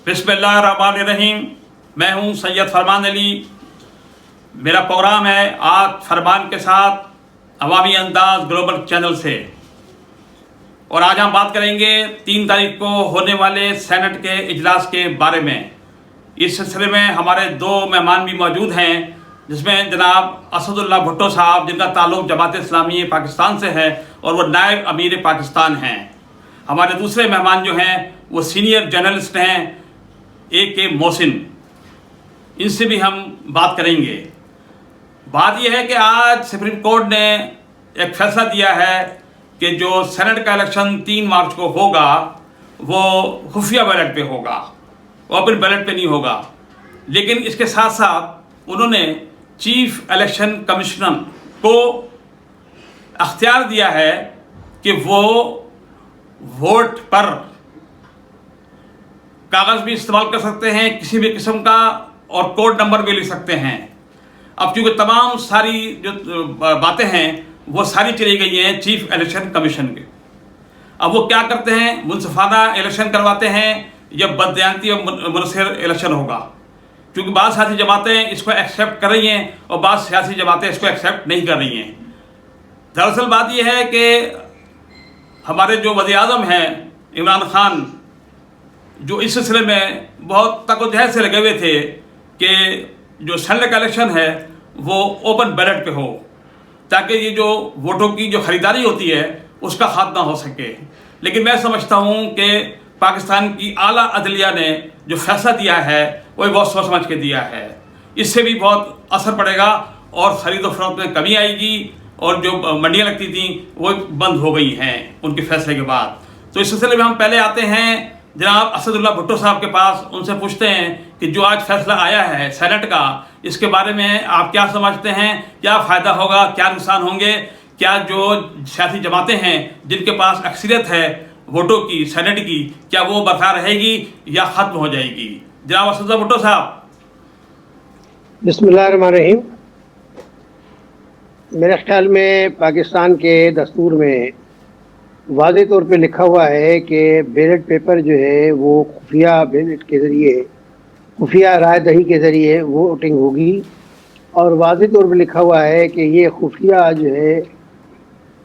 بسم اللہ الرحمن الرحیم. میں ہوں سید فرمان علی. میرا پروگرام ہے آج فرمان کے ساتھ عوامی انداز گلوبل چینل سے، اور آج ہم بات کریں گے 3 تاریخ کو ہونے والے سینٹ کے اجلاس کے بارے میں. اس سلسلے میں ہمارے 2 مہمان بھی موجود ہیں، جس میں جناب اسد اللہ بھٹو صاحب، جن کا تعلق جماعت اسلامی پاکستان سے ہے اور وہ نائب امیر پاکستان ہیں. ہمارے دوسرے مہمان جو ہیں وہ سینئر جرنلسٹ ہیں AK محسن. ان سے بھی ہم بات کریں گے. بات یہ ہے کہ آج سپریم کورٹ نے ایک فیصلہ دیا ہے کہ جو سینٹ کا الیکشن 3 مارچ کو ہوگا وہ خفیہ بیلٹ پہ ہوگا، اوپن بیلٹ پہ نہیں ہوگا. لیکن اس کے ساتھ ساتھ انہوں نے چیف الیکشن کمشنر کو اختیار دیا ہے کہ وہ ووٹ پر کاغذ بھی استعمال کر سکتے ہیں کسی بھی قسم کا، اور کوڈ نمبر بھی لکھ سکتے ہیں. اب چونکہ تمام ساری جو باتیں ہیں وہ ساری چلی گئی ہیں چیف الیکشن کمیشن کے. اب وہ کیا کرتے ہیں، منصفانہ الیکشن کرواتے ہیں یا بددیانتی اور منحصر الیکشن ہوگا. کیونکہ بعض سیاسی جماعتیں اس کو ایکسیپٹ کر رہی ہیں اور بعض سیاسی جماعتیں اس کو ایکسیپٹ نہیں کر رہی ہیں. دراصل بات یہ ہے کہ ہمارے جو وزیر اعظم ہیں عمران خان، جو اس سلسلے میں بہت تک و جہد سے لگے ہوئے تھے کہ جو سینٹ کا الیکشن ہے وہ اوپن بیلٹ پہ ہو، تاکہ یہ جو ووٹوں کی جو خریداری ہوتی ہے اس کا خاتمہ ہو سکے. لیکن میں سمجھتا ہوں کہ پاکستان کی اعلیٰ عدلیہ نے جو فیصلہ دیا ہے وہ بہت سوچ سمجھ کے دیا ہے. اس سے بھی بہت اثر پڑے گا اور خرید و فروخت میں کمی آئے گی، اور جو منڈیاں لگتی تھیں وہ بند ہو گئی ہیں ان کے فیصلے کے بعد. تو اس سلسلے میں ہم پہلے آتے ہیں جناب اسد اللہ بھٹو صاحب کے پاس. ان سے پوچھتے ہیں کہ جو آج فیصلہ آیا ہے سینٹ کا، اس کے بارے میں آپ کیا سمجھتے ہیں، کیا فائدہ ہوگا، کیا نقصان ہوں گے، کیا جو سیاسی جماعتیں ہیں جن کے پاس اکثریت ہے ووٹوں کی سینٹ کی، کیا وہ برقرار رہے گی یا ختم ہو جائے گی؟ جناب اسد اللہ بھٹو صاحب. بسم اللہ الرحمن الرحیم. میرے خیال میں پاکستان کے دستور میں واضح طور پہ لکھا ہوا ہے کہ بیلٹ پیپر جو ہے وہ خفیہ بیلٹ کے ذریعے، خفیہ رائے دہی کے ذریعے ووٹنگ ہوگی. اور واضح طور پہ لکھا ہوا ہے کہ یہ خفیہ جو ہے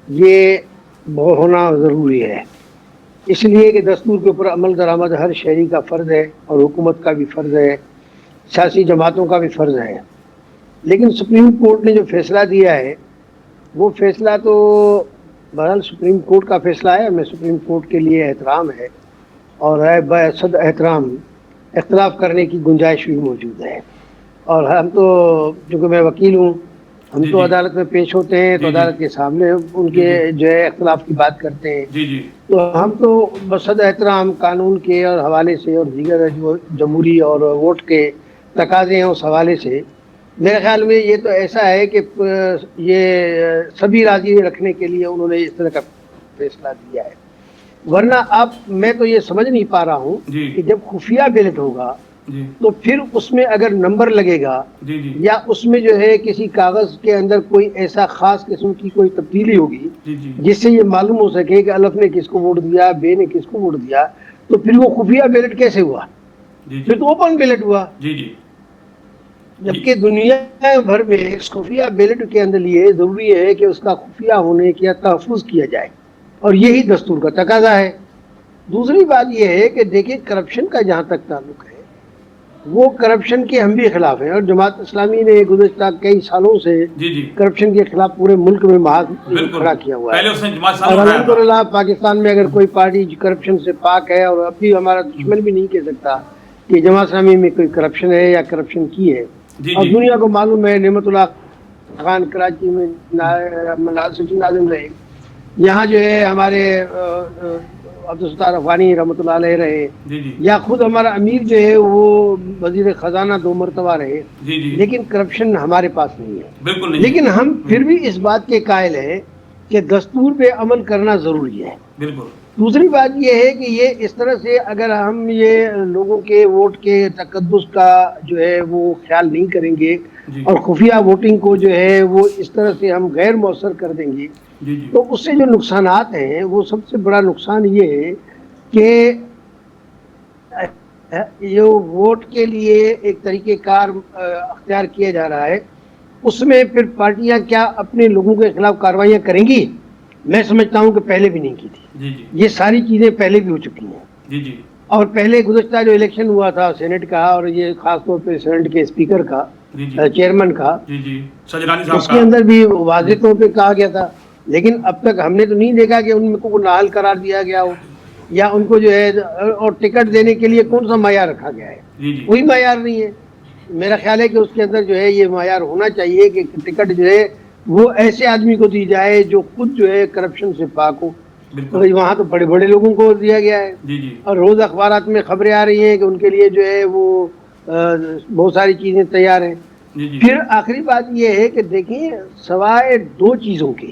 یہ ہونا ضروری ہے، اس لیے کہ دستور کے اوپر عمل درآمد ہر شہری کا فرض ہے، اور حکومت کا بھی فرض ہے، سیاسی جماعتوں کا بھی فرض ہے. لیکن سپریم کورٹ نے جو فیصلہ دیا ہے وہ فیصلہ تو بہرحال سپریم کورٹ کا فیصلہ ہے. ہمیں سپریم کورٹ کے لیے احترام ہے، اور ہے بحد احترام اختلاف کرنے کی گنجائش بھی موجود ہے. اور ہم تو، چونکہ میں وکیل ہوں، ہم تو عدالت میں پیش ہوتے ہیں تو عدالت کے سامنے ان کے جو ہے اختلاف کی بات کرتے ہیں. تو ہم تو بصد احترام قانون کے اور حوالے سے اور دیگر جو جمہوری اور ووٹ کے تقاضے ہیں اس حوالے سے میرے خیال میں یہ تو ایسا ہے کہ یہ سبھی راضی رکھنے کے لیے انہوں نے اس طرح کا فیصلہ دیا ہے. ورنہ اب میں تو یہ سمجھ نہیں پا رہا ہوں کہ جب خفیہ بیلٹ ہوگا تو پھر اس میں اگر نمبر لگے گا یا اس میں جو ہے کسی کاغذ کے اندر کوئی ایسا خاص قسم کی کوئی تبدیلی ہوگی جس سے یہ معلوم ہو سکے کہ الف نے کس کو ووٹ دیا، بے نے کس کو ووٹ دیا، تو پھر وہ خفیہ بیلٹ کیسے ہوا؟ پھر تو اوپن بیلٹ ہوا. جبکہ دنیا بھر میں اس خفیہ بیلٹ کے اندر یہ ضروری ہے کہ اس کا خفیہ ہونے کا تحفظ کیا جائے، اور یہی دستور کا تقاضا ہے. دوسری بات یہ ہے کہ دیکھیں کرپشن کا جہاں تک تعلق ہے، وہ کرپشن کے ہم بھی خلاف ہیں، اور جماعت اسلامی نے گزشتہ کئی سالوں سے کرپشن کے خلاف پورے ملک میں محاذ کھڑا کیا ہوا ہے. اور الحمدللہ پاکستان میں اگر کوئی پارٹی کرپشن سے پاک ہے، اور ابھی ہمارا دشمن بھی نہیں کہہ سکتا کہ جماعت اسلامی میں کوئی کرپشن ہے یا کرپشن کی ہے. اور دنیا کو معلوم ہے، نعمت اللہ خان کراچی میں ناظم رہے، یہاں جو ہے ہمارے عبدالستار افغانی رحمۃ اللہ علیہ رہے، یا خود ہمارا امیر جو ہے وہ وزیر خزانہ 2 مرتبہ رہے. لیکن کرپشن ہمارے پاس نہیں ہے. بالکل نہیں. لیکن ہم پھر بھی اس بات کے قائل ہیں کہ دستور پہ عمل کرنا ضروری ہے. بالکل. دوسری بات یہ ہے کہ یہ اس طرح سے اگر ہم یہ لوگوں کے ووٹ کے تقدس کا جو ہے وہ خیال نہیں کریں گے اور خفیہ ووٹنگ کو جو ہے وہ اس طرح سے ہم غیر مؤثر کر دیں گے تو اس سے جو نقصانات ہیں وہ سب سے بڑا نقصان یہ ہے کہ جو ووٹ کے لیے ایک طریقہ کار اختیار کیا جا رہا ہے، اس میں پھر پارٹیاں کیا اپنے لوگوں کے خلاف کارروائیاں کریں گی؟ میں سمجھتا ہوں کہ پہلے بھی نہیں کی تھی. جی جی یہ ساری چیزیں پہلے بھی ہو چکی ہیں. جی جی اور پہلے گزشتہ جو الیکشن ہوا تھا سینٹ کا، اور یہ خاص طور پہ سینٹ کے اسپیکر کا، جی جی چیئرمین کا، جی جی سجرانی اس صاحب کے کا. اندر بھی واضح طور پہ کہا گیا تھا، لیکن اب تک ہم نے تو نہیں دیکھا کہ ان کو نااہل قرار دیا گیا ہو، یا ان کو جو ہے اور ٹکٹ دینے کے لیے کون سا معیار رکھا گیا ہے. جی جی کوئی معیار نہیں ہے. میرا خیال ہے کہ اس کے اندر جو ہے یہ معیار ہونا چاہیے کہ ٹکٹ جو ہے وہ ایسے آدمی کو دی جائے جو خود جو ہے کرپشن سے پاک ہو. بالکل. وہاں تو بڑے بڑے لوگوں کو دیا گیا ہے، جی جی اور روز اخبارات میں خبریں آ رہی ہیں کہ ان کے لیے جو ہے وہ بہت ساری چیزیں تیار ہیں. جی جی پھر آخری بات یہ ہے کہ دیکھیں، سوائے دو چیزوں کے،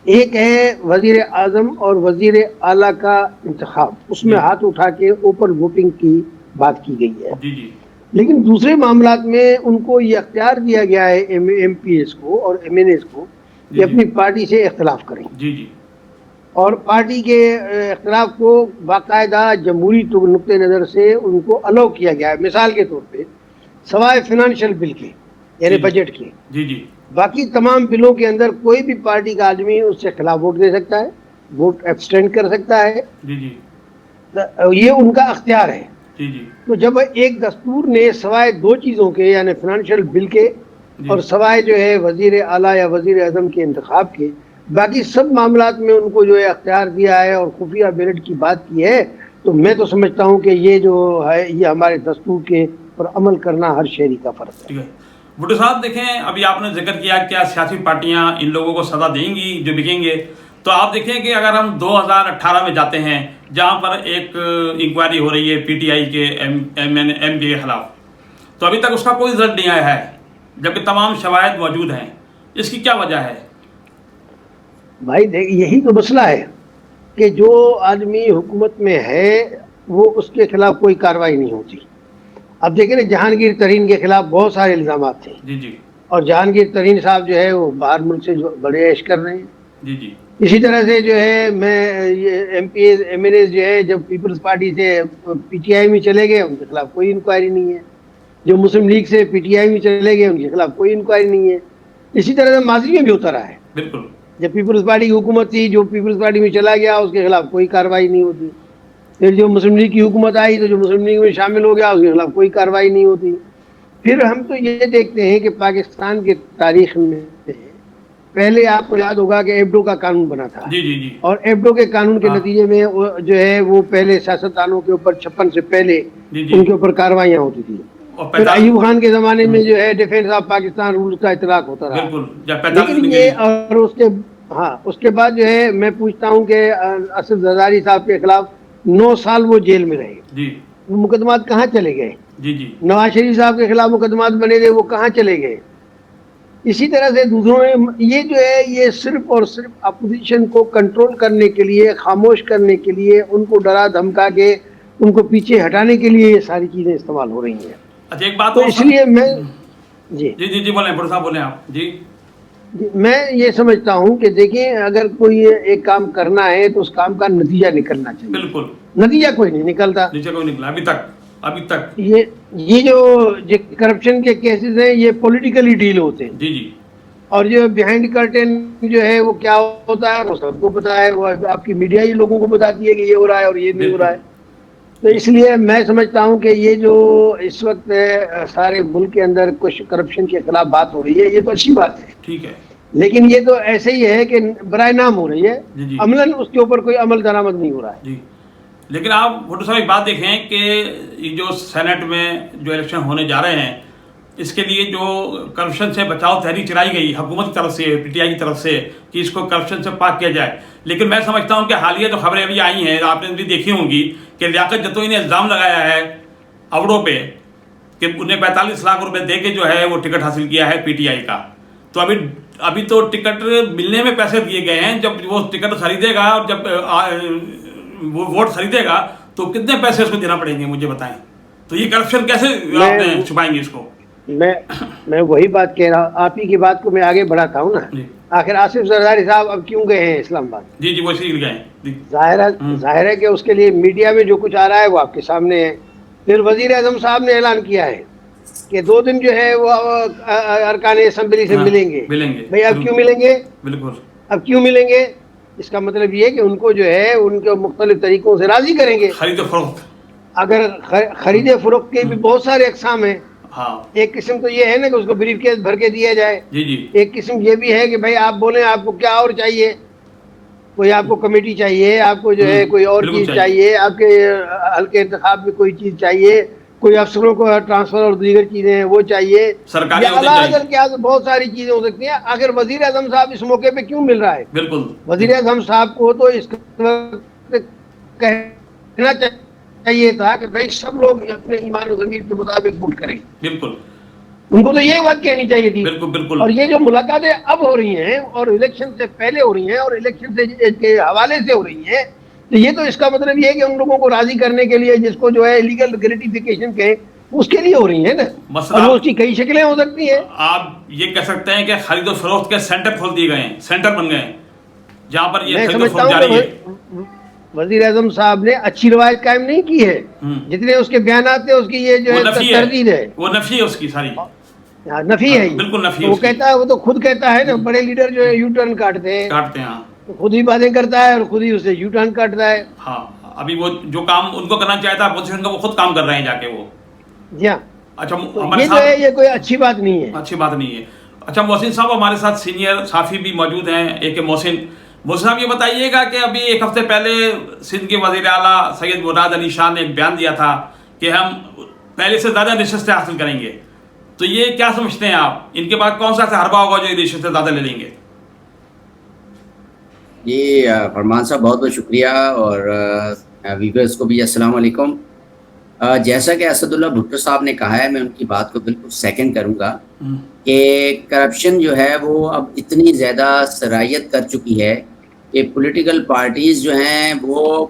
ایک ہے وزیر اعظم اور وزیر اعلیٰ کا انتخاب، اس میں جی ہاتھ اٹھا کے اوپن ووٹنگ کی بات کی گئی ہے. جی جی لیکن دوسرے معاملات میں ان کو یہ اختیار دیا گیا ہے ایم پی ایس کو اور ایم این ایس کو جی کہ اپنی پارٹی سے اختلاف کریں، جی جی اور پارٹی کے اختلاف کو باقاعدہ جمہوری نقطۂ نظر سے ان کو الاؤ کیا گیا ہے. مثال کے طور پہ سوائے فنانشل بل کے، یعنی جی بجٹ کے، جی جی باقی تمام بلوں کے اندر کوئی بھی پارٹی کا آدمی اس سے خلاف ووٹ دے سکتا ہے، ووٹ ایبسٹینڈ کر سکتا ہے. جی جی یہ ان کا اختیار ہے. جی جی تو جب ایک دستور نے سوائے دو چیزوں کے، یعنی فنانشل بل کے جی اور سوائے جو ہے وزیر اعلیٰ یا وزیر اعظم کے انتخاب کے، باقی سب معاملات میں ان کو جو ہے اختیار دیا ہے اور خفیہ بیلٹ کی بات کی ہے، تو میں تو سمجھتا ہوں کہ یہ جو ہے یہ ہمارے دستور کے پر عمل کرنا ہر شہری کا فرض ہے. ٹھیک ہے. بھٹو صاحب دیکھیں، ابھی آپ نے ذکر کیا کیا سیاسی پارٹیاں ان لوگوں کو سزا دیں گی جو بکیں گے. تو آپ دیکھیں کہ اگر ہم 2018 میں جاتے ہیں جہاں پر ایک انکوائری ہو رہی ہے پی ٹی آئی کے ایم پی کے خلاف، تو ابھی تک اس کا کوئی رزلٹ نہیں آیا ہے جبکہ تمام شواہد موجود ہیں. اس کی کیا وجہ ہے؟ بھائی یہی تو مسئلہ ہے کہ جو آدمی حکومت میں ہے وہ اس کے خلاف کوئی کارروائی نہیں ہوتی. اب دیکھیں نا، جہانگیر ترین کے خلاف بہت سارے الزامات تھے، جی جی اور جہانگیر ترین صاحب جو ہے وہ باہر ملک سے بڑے عیش کر رہے ہیں. جی جی اسی طرح سے جو ہے میں یہ M P S M N S جو ہے جب پیپلز پارٹی سے پی ٹی آئی میں چلے گئے ان کے خلاف کوئی انکوائری نہیں ہے. جو مسلم لیگ سے پی ٹی آئی میں چلے گئے ان کے خلاف کوئی انکوائری نہیں ہے. اسی طرح سے ماضی میں بھی ہوتا رہا ہے. بالکل. جب پیپلز پارٹی کی حکومت تھی، جو پیپلز پارٹی میں چلا گیا اس کے خلاف کوئی کارروائی نہیں ہوتی. پھر جو مسلم لیگ کی حکومت آئی تو جو مسلم لیگ میں شامل ہو گیا اس کے خلاف کوئی کارروائی نہیں ہوتی. پھر ہم تو یہ دیکھتے ہیں کہ پاکستان کی تاریخ میں پہلے آپ کو یاد ہوگا کہ ایبڈو کا قانون بنا تھا، جی جی جی اور ایبڈو کے قانون کے نتیجے میں جو ہے وہ پہلے سیاستدانوں کے اوپر 56 سے پہلے جی جی ان کے اوپر کارروائیاں ہوتی تھیں. اور پھر ایوب خان کے زمانے میں جو ہے ڈیفینس آف پاکستان رولز کا اطلاق ہوتا رہا. بالکل جب 45 لیکن دن کے یہ لیے. اور اس کے بعد جو ہے میں پوچھتا ہوں کہ اسد زرداری صاحب کے خلاف 9 سال وہ جیل میں رہے. جی مقدمات کہاں چلے گئے؟ جی جی نواز شریف صاحب کے خلاف مقدمات بنے تھے، وہ کہاں چلے گئے؟ اسی طرح سے دوسروں میں یہ جو ہے یہ صرف اور صرف اپوزیشن کو کنٹرول کرنے کے لیے، خاموش کرنے کے لیے، ان کو ڈرا دھمکا کے ان کو پیچھے ہٹانے کے لیے یہ ساری چیزیں استعمال ہو رہی ہیں. اچھا ایک بات تو اور اس لیے میں جی جی جی بولیں بڑے صاحب بولیں آپ. جی میں یہ سمجھتا ہوں کہ دیکھیں، اگر کوئی ایک کام کرنا ہے تو اس کام کا نتیجہ نکلنا چاہیے. بالکل. نتیجہ کوئی نہیں نکلتا. نیچے کوئی نکلا ابھی تک. یہ جو کرپشن کے کیسز ہیں یہ پولیٹیکلی ڈیل ہوتے ہیں. جی جی اور جو بیہائنڈ کرٹن جو ہے وہ کیا ہوتا ہے وہ سب کو پتا ہے. وہ آپ کی میڈیا ہی لوگوں کو بتاتی ہے کہ یہ ہو رہا ہے اور یہ نہیں ہو رہا ہے. تو اس لیے میں سمجھتا ہوں کہ یہ جو اس وقت سارے ملک کے اندر کچھ کرپشن کے خلاف بات ہو رہی ہے یہ تو اچھی بات ہے. ٹھیک ہے. لیکن یہ تو ایسے ہی ہے کہ برائے نام ہو رہی ہے، جی جی عملاً اس کے اوپر کوئی عمل درآمد نہیں ہو رہا ہے. جی لیکن آپ بھٹو صاحب ایک بات دیکھیں کہ یہ جو سینٹ میں جو الیکشن ہونے جا رہے ہیں اس کے لیے جو کرپشن سے بچاؤ تحریک چلائی گئی حکومت کی طرف سے، پی ٹی آئی کی طرف سے، کہ اس کو کرپشن سے پاک کیا جائے. لیکن میں سمجھتا ہوں کہ حالیہ جو خبریں ابھی آئی ہیں آپ نے بھی دیکھی ہوں گی کہ لیاقت جتوئی نے الزام لگایا ہے اوڑوں پہ کہ انہیں 45 لاکھ روپے دے کے جو ہے وہ ٹکٹ حاصل کیا ہے پی ٹی آئی کا. تو ابھی تو ٹکٹ ملنے میں پیسے دیے گئے ہیں، جب وہ ٹکٹ خریدے گا اور جب وہ ووٹ خریدے گا تو کتنے پیسے اس کو دینا پڑیں گے مجھے بتائیں. تو یہ کرپشن کیسے آپ چھپائیں گے اس کو؟ میں وہی بات کہہ رہا ہوں، آپ ہی کی بات کو میں آگے بڑھاتا ہوں نا. آخر آصف زرداری صاحب اب کیوں گئے ہیں اسلام آباد؟ جی جی وہ اسی لیے گئے. ظاہر ہے کہ اس کے لیے میڈیا میں جو کچھ آ رہا ہے وہ آپ کے سامنے ہے. پھر وزیر اعظم صاحب نے اعلان کیا ہے کہ 2 دن جو ہے وہ ارکان اسمبلی سے ہاں ملیں گے. ملیں گے بھائی اب کیوں ملیں گے؟ بالکل اب کیوں ملیں گے؟ اس کا مطلب یہ ہے کہ ان کو جو ہے ان کے مختلف طریقوں سے راضی کریں گے. خرید و فروخت. اگر خرید فروخت کے بھی بہت سارے اقسام ہیں. ہاں ایک قسم تو یہ ہے نا کہ اس کو بریف کیس بھر کے دیا جائے. جی جی ایک قسم یہ بھی ہے کہ بھائی آپ بولیں آپ کو کیا اور چاہیے. کوئی آپ کو کمیٹی چاہیے, آپ کو جو ہے کوئی اور بالکل چیز چاہیے, آپ کے حلقے انتخاب میں کوئی چیز چاہیے, کوئی افسروں کو ٹرانسفر اور دیگر چیزیں ہیں وہ چاہیے, سرکاری یا عہدے اعلیٰ چاہیے. کیا بہت ساری چیزیں ہو سکتی ہیں. اگر وزیر اعظم صاحب اس موقع پہ کیوں مل رہا ہے؟ بالکل وزیر اعظم صاحب کو تو اس کہنا چاہیے تھا کہ بھائی سب لوگ اپنے ایمان و ضمیر کے مطابق ووٹ کریں. بالکل ان کو تو یہ بات کہنی چاہیے تھی. بالکل بالکل اور یہ جو ملاقاتیں اب ہو رہی ہیں اور الیکشن سے پہلے ہو رہی ہیں اور الیکشن سے کے حوالے سے ہو رہی ہیں, تو یہ تو اس کا مطلب یہ ہے کہ ان لوگوں کو راضی کرنے کے لیے, جس کو جو ہے لیگل گریٹیفیکیشن کہیں, اس کے لیے ہو رہی ہیں نا. مسئلہ اور وہ اس کی کئی شکلیں ہو سکتی ہیں. آپ یہ کہہ سکتے ہیں کہ خرید و فروخت کے سینٹر کھول دیے گئے ہیں, سینٹر بن گئے ہیں جہاں پر یہ میں خرید و سمجھتا فروخت ہوں جاری ہے. کہ وزیر اعظم صاحب نے اچھی روایت قائم نہیں کی ہے. جتنے اس کے بیانات تھے اس کی یہ جو وہ ہے نفی تردید ہے, وہ نفی ہے اس کی ساری. نفی ہے. بالکل نفی تو ہے وہ اس کی. کہتا ہے, وہ تو خود کہتا ہے نا, بڑے لیڈر جو ہے یو ٹرن کاٹتے ہیں, کاٹتے ہیں ہاں. تو خود ہی باتیں کرتا ہے اور خود ہی اسے یو ٹرن کاٹتا ہے. ہاں ابھی وہ جو کام ان کو کرنا چاہتا ہے اپوزیشن کا, وہ خود کام کر رہے ہیں جا کے وہ. جی ہاں, اچھا تو ہمارے یہ جو ہے یہ کوئی اچھی بات نہیں ہے. اچھی بات نہیں ہے. اچھا محسن صاحب ہمارے ساتھ سینئر صحافی بھی موجود ہیں, اے کے محسن. محسن صاحب یہ بتائیے گا کہ ابھی 1 ہفتے پہلے سندھ کے وزیر اعلیٰ سید مراد علی شاہ نے ایک بیان دیا تھا کہ ہم پہلے سے زیادہ نشستیں حاصل کریں گے, تو یہ کیا سمجھتے ہیں آپ, ان کے بعد کون سا ایسا حربہ ہوگا جو یہ نشستیں زیادہ لے لیں گے؟ جی فرمان صاحب بہت بہت شکریہ, اور ویورز کو بھی السلام علیکم. جیسا کہ اسد اللہ بھٹو صاحب نے کہا ہے, میں ان کی بات کو بالکل سیکنڈ کروں گا کہ کرپشن جو ہے وہ اب اتنی زیادہ سرایت کر چکی ہے کہ پولیٹیکل پارٹیز جو ہیں وہ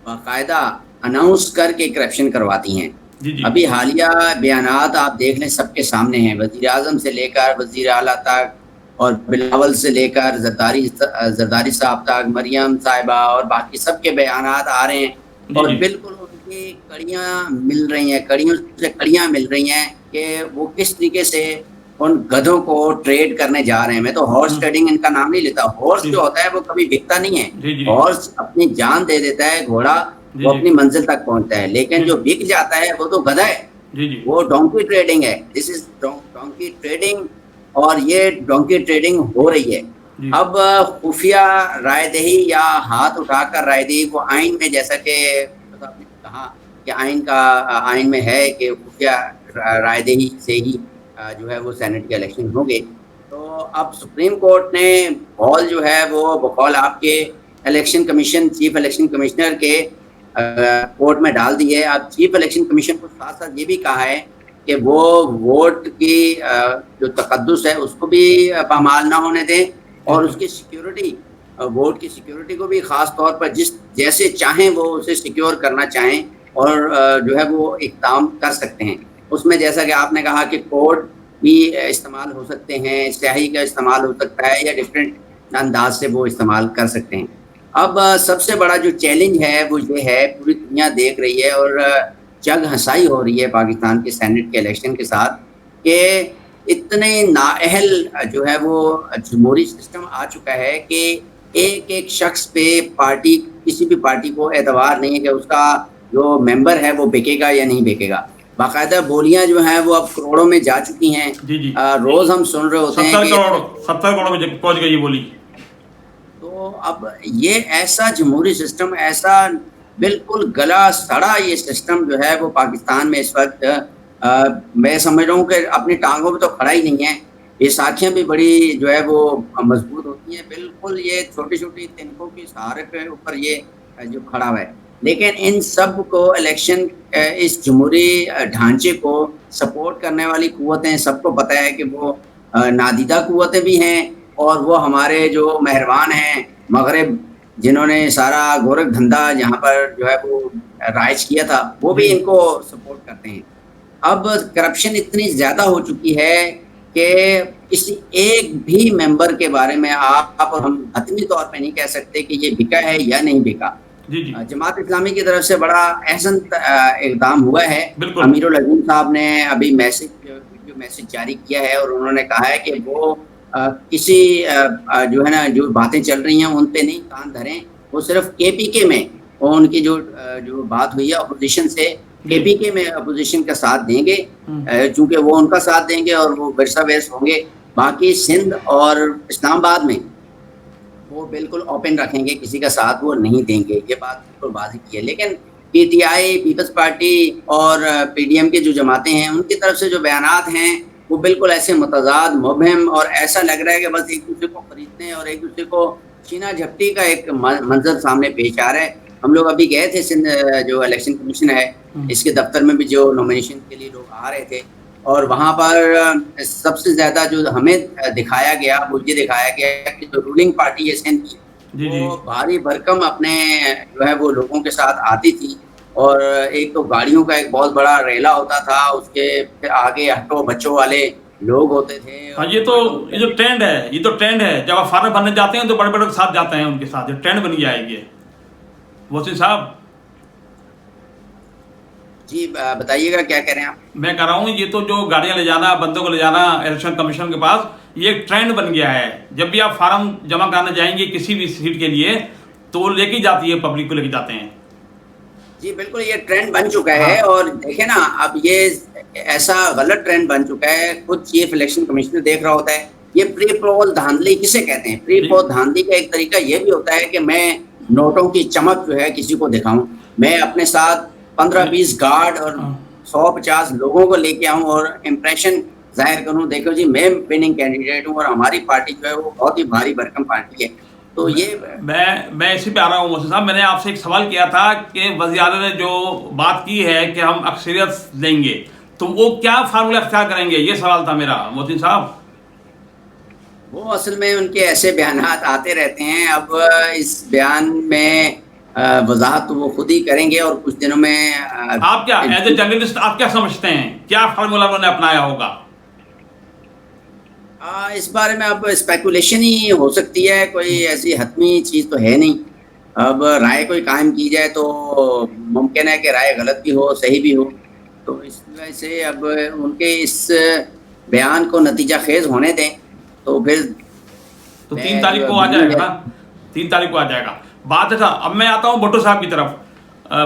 باقاعدہ اناؤنس کر کے کرپشن کرواتی ہیں. ابھی حالیہ بیانات آپ دیکھ لیں, سب کے سامنے ہیں, وزیر اعظم سے لے کر وزیر اعلیٰ تک, اور بلاول سے لے کر زرداری صاحب تک, مریم صاحبہ, اور باقی سب کے بیانات آ رہے ہیں, اور بالکل ان کی کڑیاں مل رہی ہیں, کڑیوں سے کڑیاں مل رہی ہیں کہ وہ کس طریقے سے ان گدھوں کو ٹریڈ کرنے جا رہے ہیں. میں تو ہارس ٹریڈنگ ان کا نام نہیں لیتا. ہارس جو ہوتا ہے وہ کبھی بکتا نہیں ہے. ہارس اپنی جان دے دیتا ہے, گھوڑا وہ اپنی منزل تک پہنچتا ہے, لیکن جو بک جاتا ہے وہ تو گدھا ہے, وہ ڈونکی ٹریڈنگ ہے. دس از ڈونکی ٹریڈنگ, اور یہ ڈونکی ٹریڈنگ ہو رہی ہے. اب خفیہ رائے دہی یا ہاتھ اٹھا کر رائے دہی, وہ آئین میں جیسا کہ آپ نے کہا کہ آئین میں ہے کہ خفیہ رائے دہی سے ہی جو ہے وہ سینٹ کے الیکشن ہوں گے. تو اب سپریم کورٹ نے بال جو ہے وہ بقول آپ کے election commission, chief election commissioner کے کورٹ میں ڈال دی ہے. اب چیف الیکشن کمیشن کو ساتھ ساتھ یہ بھی کہا ہے کہ وہ ووٹ کی جو تقدس ہے اس کو بھی پامال نہ ہونے دیں, اور اس کی سیکیورٹی, ووٹ کی سیکیورٹی کو بھی خاص طور پر جیسے چاہیں وہ اسے سیکیور کرنا چاہیں, اور جو ہے وہ اقدام کر سکتے ہیں. اس میں جیسا کہ آپ نے کہا کہ کوڈ بھی استعمال ہو سکتے ہیں, سیاہی کا استعمال ہو سکتا ہے, یا ڈفرینٹ انداز سے وہ استعمال کر سکتے ہیں. اب سب سے بڑا جو چیلنج ہے وہ یہ ہے, پوری دنیا دیکھ رہی ہے اور جگ ہنسائی ہو رہی ہے پاکستان کے سینٹ کے الیکشن کے ساتھ, کہ اتنے نااہل جو ہے وہ جمہوری سسٹم آ چکا ہے کہ ایک ایک شخص پہ پارٹی, کسی بھی پارٹی کو اعتبار نہیں ہے کہ اس کا جو ممبر ہے وہ بکے گا یا نہیں بکے گا. باقاعدہ بولیاں جو ہیں وہ اب کروڑوں میں جا چکی ہیں. روز ہم سن رہے ہوتے ہیں کہ 70 کروڑ میں پہنچ گئی یہ بولی. تو اب یہ ایسا جمہوری سسٹم, ایسا بالکل گلا سڑا یہ سسٹم جو ہے وہ پاکستان میں اس وقت میں سمجھ رہا ہوں کہ اپنی ٹانگوں پہ تو کھڑا ہی نہیں ہے. یہ ساکھیاں بھی بڑی جو ہے وہ مضبوط ہوتی ہیں, بالکل یہ چھوٹی چھوٹی تنکوں کی سہارے کے اوپر یہ جو کھڑا ہوا ہے. لیکن ان سب کو الیکشن, اس جمہوری ڈھانچے کو سپورٹ کرنے والی قوتیں, سب کو پتہ ہے کہ وہ نادیدہ قوتیں بھی ہیں, اور وہ ہمارے جو مہربان ہیں مغرب, جنہوں نے سارا گورکھ دھندا یہاں پر جو ہے وہ رائج کیا تھا, وہ بھی ان کو سپورٹ کرتے ہیں. اب کرپشن اتنی زیادہ ہو چکی ہے کہ کسی ایک بھی ممبر کے بارے میں آپ اور ہم حتمی طور پہ نہیں کہہ سکتے کہ یہ بکا ہے یا نہیں بکا. جی جی جماعت اسلامی کی طرف سے بڑا احسن اقدام ہوا ہے. بالکل. امیر العظیم صاحب نے ابھی ویڈیو میسج جاری کیا ہے اور انہوں نے کہا ہے کہ وہ کسی جو ہے نا جو باتیں چل رہی ہیں ان پہ نہیں کان دھریں. وہ صرف کے پی کے میں ان کی جو بات ہوئی ہے اپوزیشن سے, کے پی کے میں اپوزیشن کا ساتھ دیں گے, چونکہ وہ ان کا ساتھ دیں گے اور وہ ورثہ ویس ہوں گے. باقی سندھ اور اسلام آباد میں وہ بالکل اوپن رکھیں گے, کسی کا ساتھ وہ نہیں دیں گے. یہ بات بالکل واضح کی ہے. لیکن P T I, Peoples Party اور پی ڈی ایم کے جو جماعتیں ہیں ان کی طرف سے جو بیانات ہیں وہ بالکل ایسے متضاد, مبہم, اور ایسا لگ رہا ہے کہ بس ایک دوسرے کو خریدنے اور ایک دوسرے کو چینا جھپٹی کا ایک منظر سامنے پیش آ رہا ہے. ہم لوگ ابھی گئے تھے سندھ جو الیکشن کمیشن ہے اس کے دفتر میں بھی, جو نومینیشن کے لیے لوگ آ رہے تھے, اور وہاں پر سب سے زیادہ جو ہمیں دکھایا گیا وہ یہ دکھایا گیا کہ جو رولنگ پارٹی ہے سندھ کی وہ بھاری بھرکم اپنے جو ہے وہ لوگوں کے ساتھ آتی تھی, اور ایک تو گاڑیوں کا ایک بہت بڑا ریلا ہوتا تھا, اس کے پھر آگے ہٹو بچوں والے لوگ ہوتے تھے. ہاں یہ جو ٹرینڈ ہے, یہ تو ٹرینڈ ہے. جب آپ فارم بھرنے جاتے ہیں تو بڑے بڑے ساتھ جاتے ہیں ان کے ساتھ, یہ ٹرینڈ بن گیا ہے یہ. محسن صاحب جی بتائیے گا کیا کہہ رہے ہیں آپ. میں کہہ رہا ہوں یہ تو جو گاڑیاں لے جانا, بندوں کو لے جانا الیکشن کمیشن کے پاس, یہ ایک ٹرینڈ بن گیا ہے. جب بھی آپ فارم جمع کرانے جائیں گے کسی بھی سیٹ کے لیے تو وہ لے کے جاتی ہے, پبلک کو لے کے جاتے ہیں. جی بالکل یہ ٹرینڈ بن چکا ہے. اور دیکھیں نا اب یہ ایسا غلط ٹرینڈ بن چکا ہے, خود چیف الیکشن کمشنر دیکھ رہا ہوتا ہے. یہ پری پول دھاندلی کسے کہتے ہیں؟ پری پول دھاندلی کا ایک طریقہ یہ بھی ہوتا ہے کہ میں نوٹوں کی چمک جو ہے کسی کو دکھاؤں, میں اپنے ساتھ 15-20 گارڈ اور 150 لوگوں کو لے کے آؤں اور امپریشن ظاہر کروں, دیکھو جی میں وننگ کینڈیڈیٹ ہوں اور ہماری پارٹی جو ہے وہ بہت ہی بھاری بھرکم پارٹی ہے. تو یہ میں اسی پہ آ رہا ہوں. محسن صاحب میں نے آپ سے ایک سوال کیا تھا کہ وزیر اعلیٰ نے جو بات کی ہے کہ ہم اکثریت لیں گے, تو وہ کیا فارمولہ اختیار کریں گے, یہ سوال تھا میرا محسن صاحب. وہ اصل میں ان کے ایسے بیانات آتے رہتے ہیں. اب اس بیان میں وضاحت تو وہ خود ہی کریں گے, اور کچھ دنوں میں آپ کیا ایز اے جرنلسٹ آپ کیا سمجھتے ہیں, کیا فارمولہ انہوں نے اپنایا ہوگا؟ اس بارے میں اب اسپیکولیشن ہی ہو سکتی ہے, کوئی ایسی حتمی چیز تو ہے نہیں. اب رائے کوئی قائم کی جائے تو ممکن ہے کہ رائے غلط بھی ہو, صحیح بھی ہو. تو اس وجہ سے اب ان کے اس بیان کو نتیجہ خیز ہونے دیں, تو پھر تو 3 تاریخ کو آ جائے گا نا, 3 تاریخ کو آ جائے گا. بات ہے. اب میں آتا ہوں بھٹو صاحب کی طرف.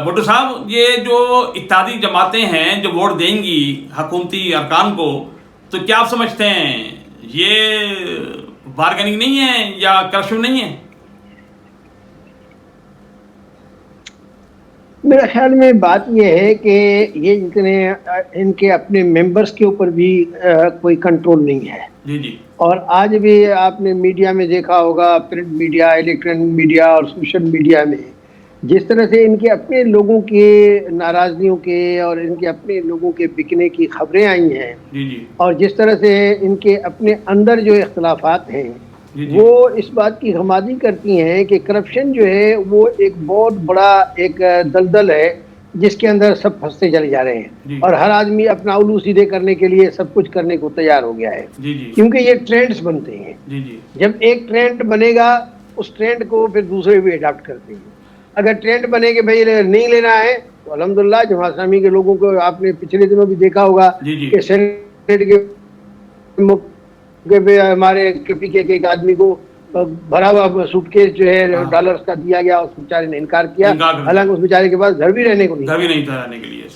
بھٹو صاحب یہ جو اتحادی جماعتیں ہیں جو ووٹ دیں گی حکومتی ارکان کو, تو کیا آپ سمجھتے ہیں یہ بارگیننگ نہیں ہے یا کرپشن نہیں ہے؟ میرے خیال میں بات یہ ہے کہ یہ جتنے ان کے اپنے ممبرز کے اوپر بھی کوئی کنٹرول نہیں ہے. جی جی. اور آج بھی آپ نے میڈیا میں دیکھا ہوگا, پرنٹ میڈیا, الیکٹرانک میڈیا اور سوشل میڈیا میں جس طرح سے ان کے اپنے لوگوں کے ناراضگیوں کے اور ان کے اپنے لوگوں کے بکنے کی خبریں آئی ہیں, اور جس طرح سے ان کے اپنے اندر جو اختلافات ہیں وہ اس بات کی حمایت کرتی ہیں کہ کرپشن جو ہے وہ ایک بہت بڑا ایک دلدل ہے جس کے اندر سب پھنستے چلے جا رہے ہیں, اور ہر آدمی اپنا الو سیدھے کرنے کے لیے سب کچھ کرنے کو تیار ہو گیا ہے, کیونکہ یہ ٹرینڈز بنتے ہیں. جب ایک ٹرینڈ بنے گا اس ٹرینڈ کو پھر دوسرے بھی اڈاپٹ کرتے ہیں. اگر ٹرینڈ بنے کہ بھائی نہیں لینا ہے تو الحمدللہ جماعت اسلامی کے لوگوں کو آپ نے پچھلے دنوں بھی دیکھا ہوگا کہ سینیٹ کے موقع پہ ہمارے کے پی کے ایک آدمی کو بھرا ہوا سوٹ کیس جو ہے ڈالرز کا دیا گیا, اس بیچارے نے انکار کیا, حالانکہ اس بیچارے کے پاس گھر بھی رہنے کو نہیں تھا.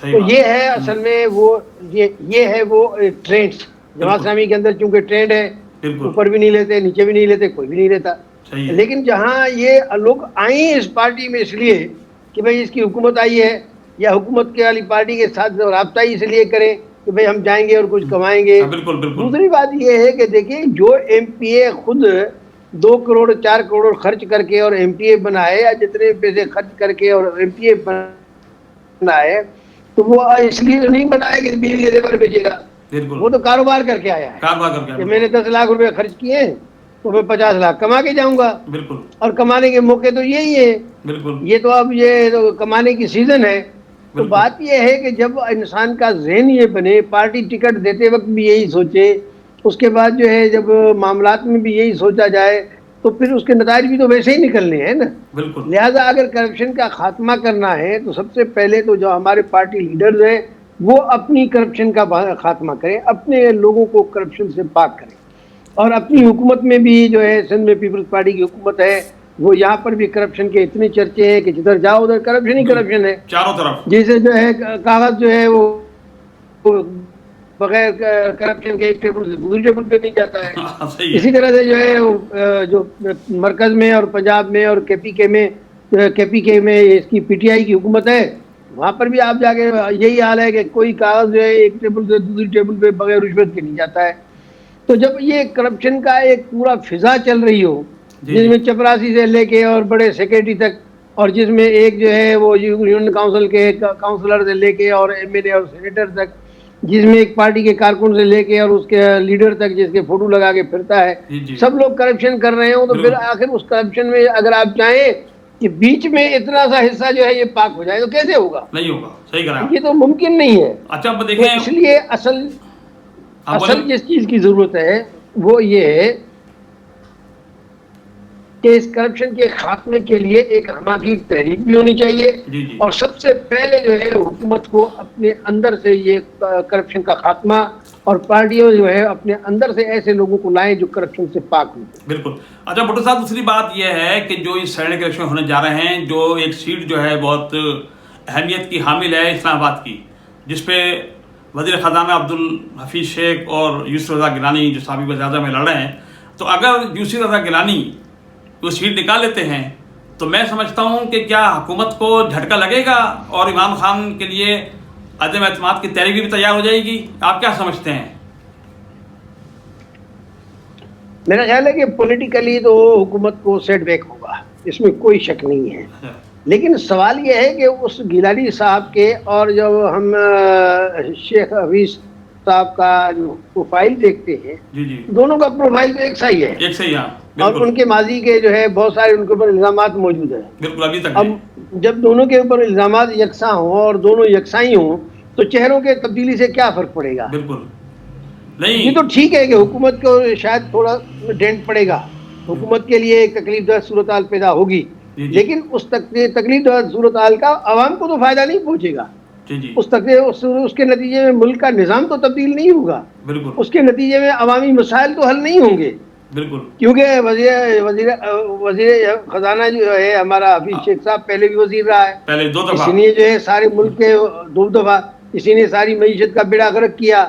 تو یہ ہے اصل میں وہ یہ ہے وہ ٹرینڈز جماعت اسلامی کے اندر, چونکہ ٹرینڈ ہے, اوپر بھی نہیں لیتے, نیچے بھی نہیں لیتے, کوئی بھی نہیں لیتا. لیکن جہاں یہ لوگ آئیں اس پارٹی میں اس لیے کہ بھئی اس کی حکومت آئی ہے, یا حکومت کے والی پارٹی کے ساتھ رابطہ ہی اس لیے کریں کہ بھئی ہم جائیں گے اور کچھ کمائیں گے. دوسری بات یہ ہے کہ دیکھیں جو ایم پی اے خود 2 کروڑ 4 کروڑ خرچ کر کے اور ایم پی اے بنائے, یا جتنے پیسے خرچ کر کے اور ایم پی اے بنائے, تو وہ اس لیے نہیں بنائے کہ بجلی کے زیور بیچے گا. وہ تو کاروبار کر کے آیا ہے کہ میں نے 10 لاکھ روپے خرچ کیے تو میں 50 لاکھ کما کے جاؤں گا. اور کمانے کے موقع تو یہی ہے, یہ تو اب یہ کمانے کی سیزن ہے. تو بات یہ ہے کہ جب انسان کا ذہن یہ بنے, پارٹی ٹکٹ دیتے وقت بھی یہی سوچے, اس کے بعد جو ہے جب معاملات میں بھی یہی سوچا جائے تو پھر اس کے نتائج بھی تو ویسے ہی نکلنے ہیں نا. بالکل. لہٰذا اگر کرپشن کا خاتمہ کرنا ہے تو سب سے پہلے تو جو ہمارے پارٹی لیڈرز ہیں وہ اپنی کرپشن کا خاتمہ کریں, اپنے لوگوں کو کرپشن سے پاک کریں, اور اپنی حکومت میں بھی جو ہے سندھ میں پیپلز پارٹی کی حکومت ہے وہ یہاں پر بھی کرپشن کے اتنے چرچے ہیں کہ جدھر جاؤ ادھر کرپشن ہی کرپشن ہے چاروں طرف. جیسے جو ہے کاغذ جو ہے وہ بغیر کرپشن کے ایک ٹیبل سے دوسری ٹیبل پہ نہیں جاتا ہے. اسی طرح سے جو ہے جو مرکز میں اور پنجاب میں اور کے پی کے میں اس کی پی ٹی آئی کی حکومت ہے وہاں پر بھی آپ جا کے یہی حال ہے کہ کوئی کاغذ جو ہے ایک ٹیبل سے دوسری ٹیبل پہ بغیر رشوت کے نہیں جاتا ہے. تو جب یہ کرپشن کا ایک پورا فضا چل رہی ہو جس میں چپراسی سے لے کے اور بڑے سیکرٹری تک, اور جس میں ایک جو ہے وہ یونین کاؤنسل کے کاؤنسلر سے لے کے اور ایم ایل اے اور سینیٹر تک, جس میں ایک پارٹی کے کارکن سے لے کے اور اس کے لیڈر تک جس کے فوٹو لگا کے پھرتا ہے, سب لوگ کرپشن کر رہے ہوں, تو پھر آخر اس کرپشن میں اگر آپ چاہیں کہ بیچ میں اتنا سا حصہ جو ہے یہ پاک ہو جائے تو کیسے ہوگا؟ نہیں ہوگا. صحیح کہا. یہ تو ممکن نہیں ہے. اچھا دیکھیں, اس لیے اصل جس چیز کی ضرورت ہے وہ یہ ہے کہ اس کرپشن کے خاتمے کے لیے ایک ہماری تحریک بھی ہونی چاہیے, اور سب سے پہلے جو ہے حکومت کو اپنے اندر سے یہ کرپشن کا خاتمہ, اور پارٹیوں جو ہے اپنے اندر سے ایسے لوگوں کو لائیں جو کرپشن سے پاک ہوں. بالکل. اچھا بھٹو صاحب, دوسری بات یہ ہے کہ جو اس سینٹ الیکشن ہونے جا رہے ہیں, جو ایک سیٹ جو ہے بہت اہمیت کی حامل ہے اسلام آباد کی, جس پہ وزیر خزانہ عبدالحفیظ شیخ اور یوسف رضا گیلانی جو سابق وزیر اعظم میں لڑ رہے ہیں, تو اگر یوسف رضا گیلانی وہ سیٹ نکال لیتے ہیں تو میں سمجھتا ہوں کہ کیا حکومت کو جھٹکا لگے گا اور عمران خان کے لیے عدم اعتماد کی تحریک بھی تیار ہو جائے گی؟ آپ کیا سمجھتے ہیں؟ میرا خیال ہے کہ پولیٹیکلی تو حکومت کو سیٹ بیک ہوگا, اس میں کوئی شک نہیں ہے. لیکن سوال یہ ہے کہ اس گیلانی صاحب کے اور جب ہم شیخ حفیظ صاحب کا جو پروفائل دیکھتے ہیں, دونوں کا پروفائل تو ایک سا ہی ہے, ایک سا ہی. اور ان کے ماضی کے جو ہے بہت سارے ان کے اوپر الزامات موجود ہیں. بالکل ابھی تک. اب جب دونوں کے اوپر الزامات یکساں ہوں اور دونوں یکساں ہی ہوں تو چہروں کے تبدیلی سے کیا فرق پڑے گا؟ بالکل نہیں. یہ تو ٹھیک ہے کہ حکومت کو شاید تھوڑا ڈینٹ پڑے گا, حکومت کے لیے ایک تکلیف دہ صورتحال پیدا ہوگی, لیکن اس تکلیف دہ صورتحال کا عوام کو تو فائدہ نہیں پہنچے گا. اس کے نتیجے میں ملک کا نظام تو تبدیل نہیں ہوگا, اس کے نتیجے میں عوامی مسائل تو حل نہیں ہوں گے. بالکل. کیونکہ وزیر خزانہ جو ہے ہمارا حفیظ شیخ صاحب پہلے بھی وزیر رہا ہے, پہلے 2 دفعہ, اسی نے جو ہے سارے ملک کے 2 دفعہ اسی نے ساری معیشت کا بیڑا غرق کیا.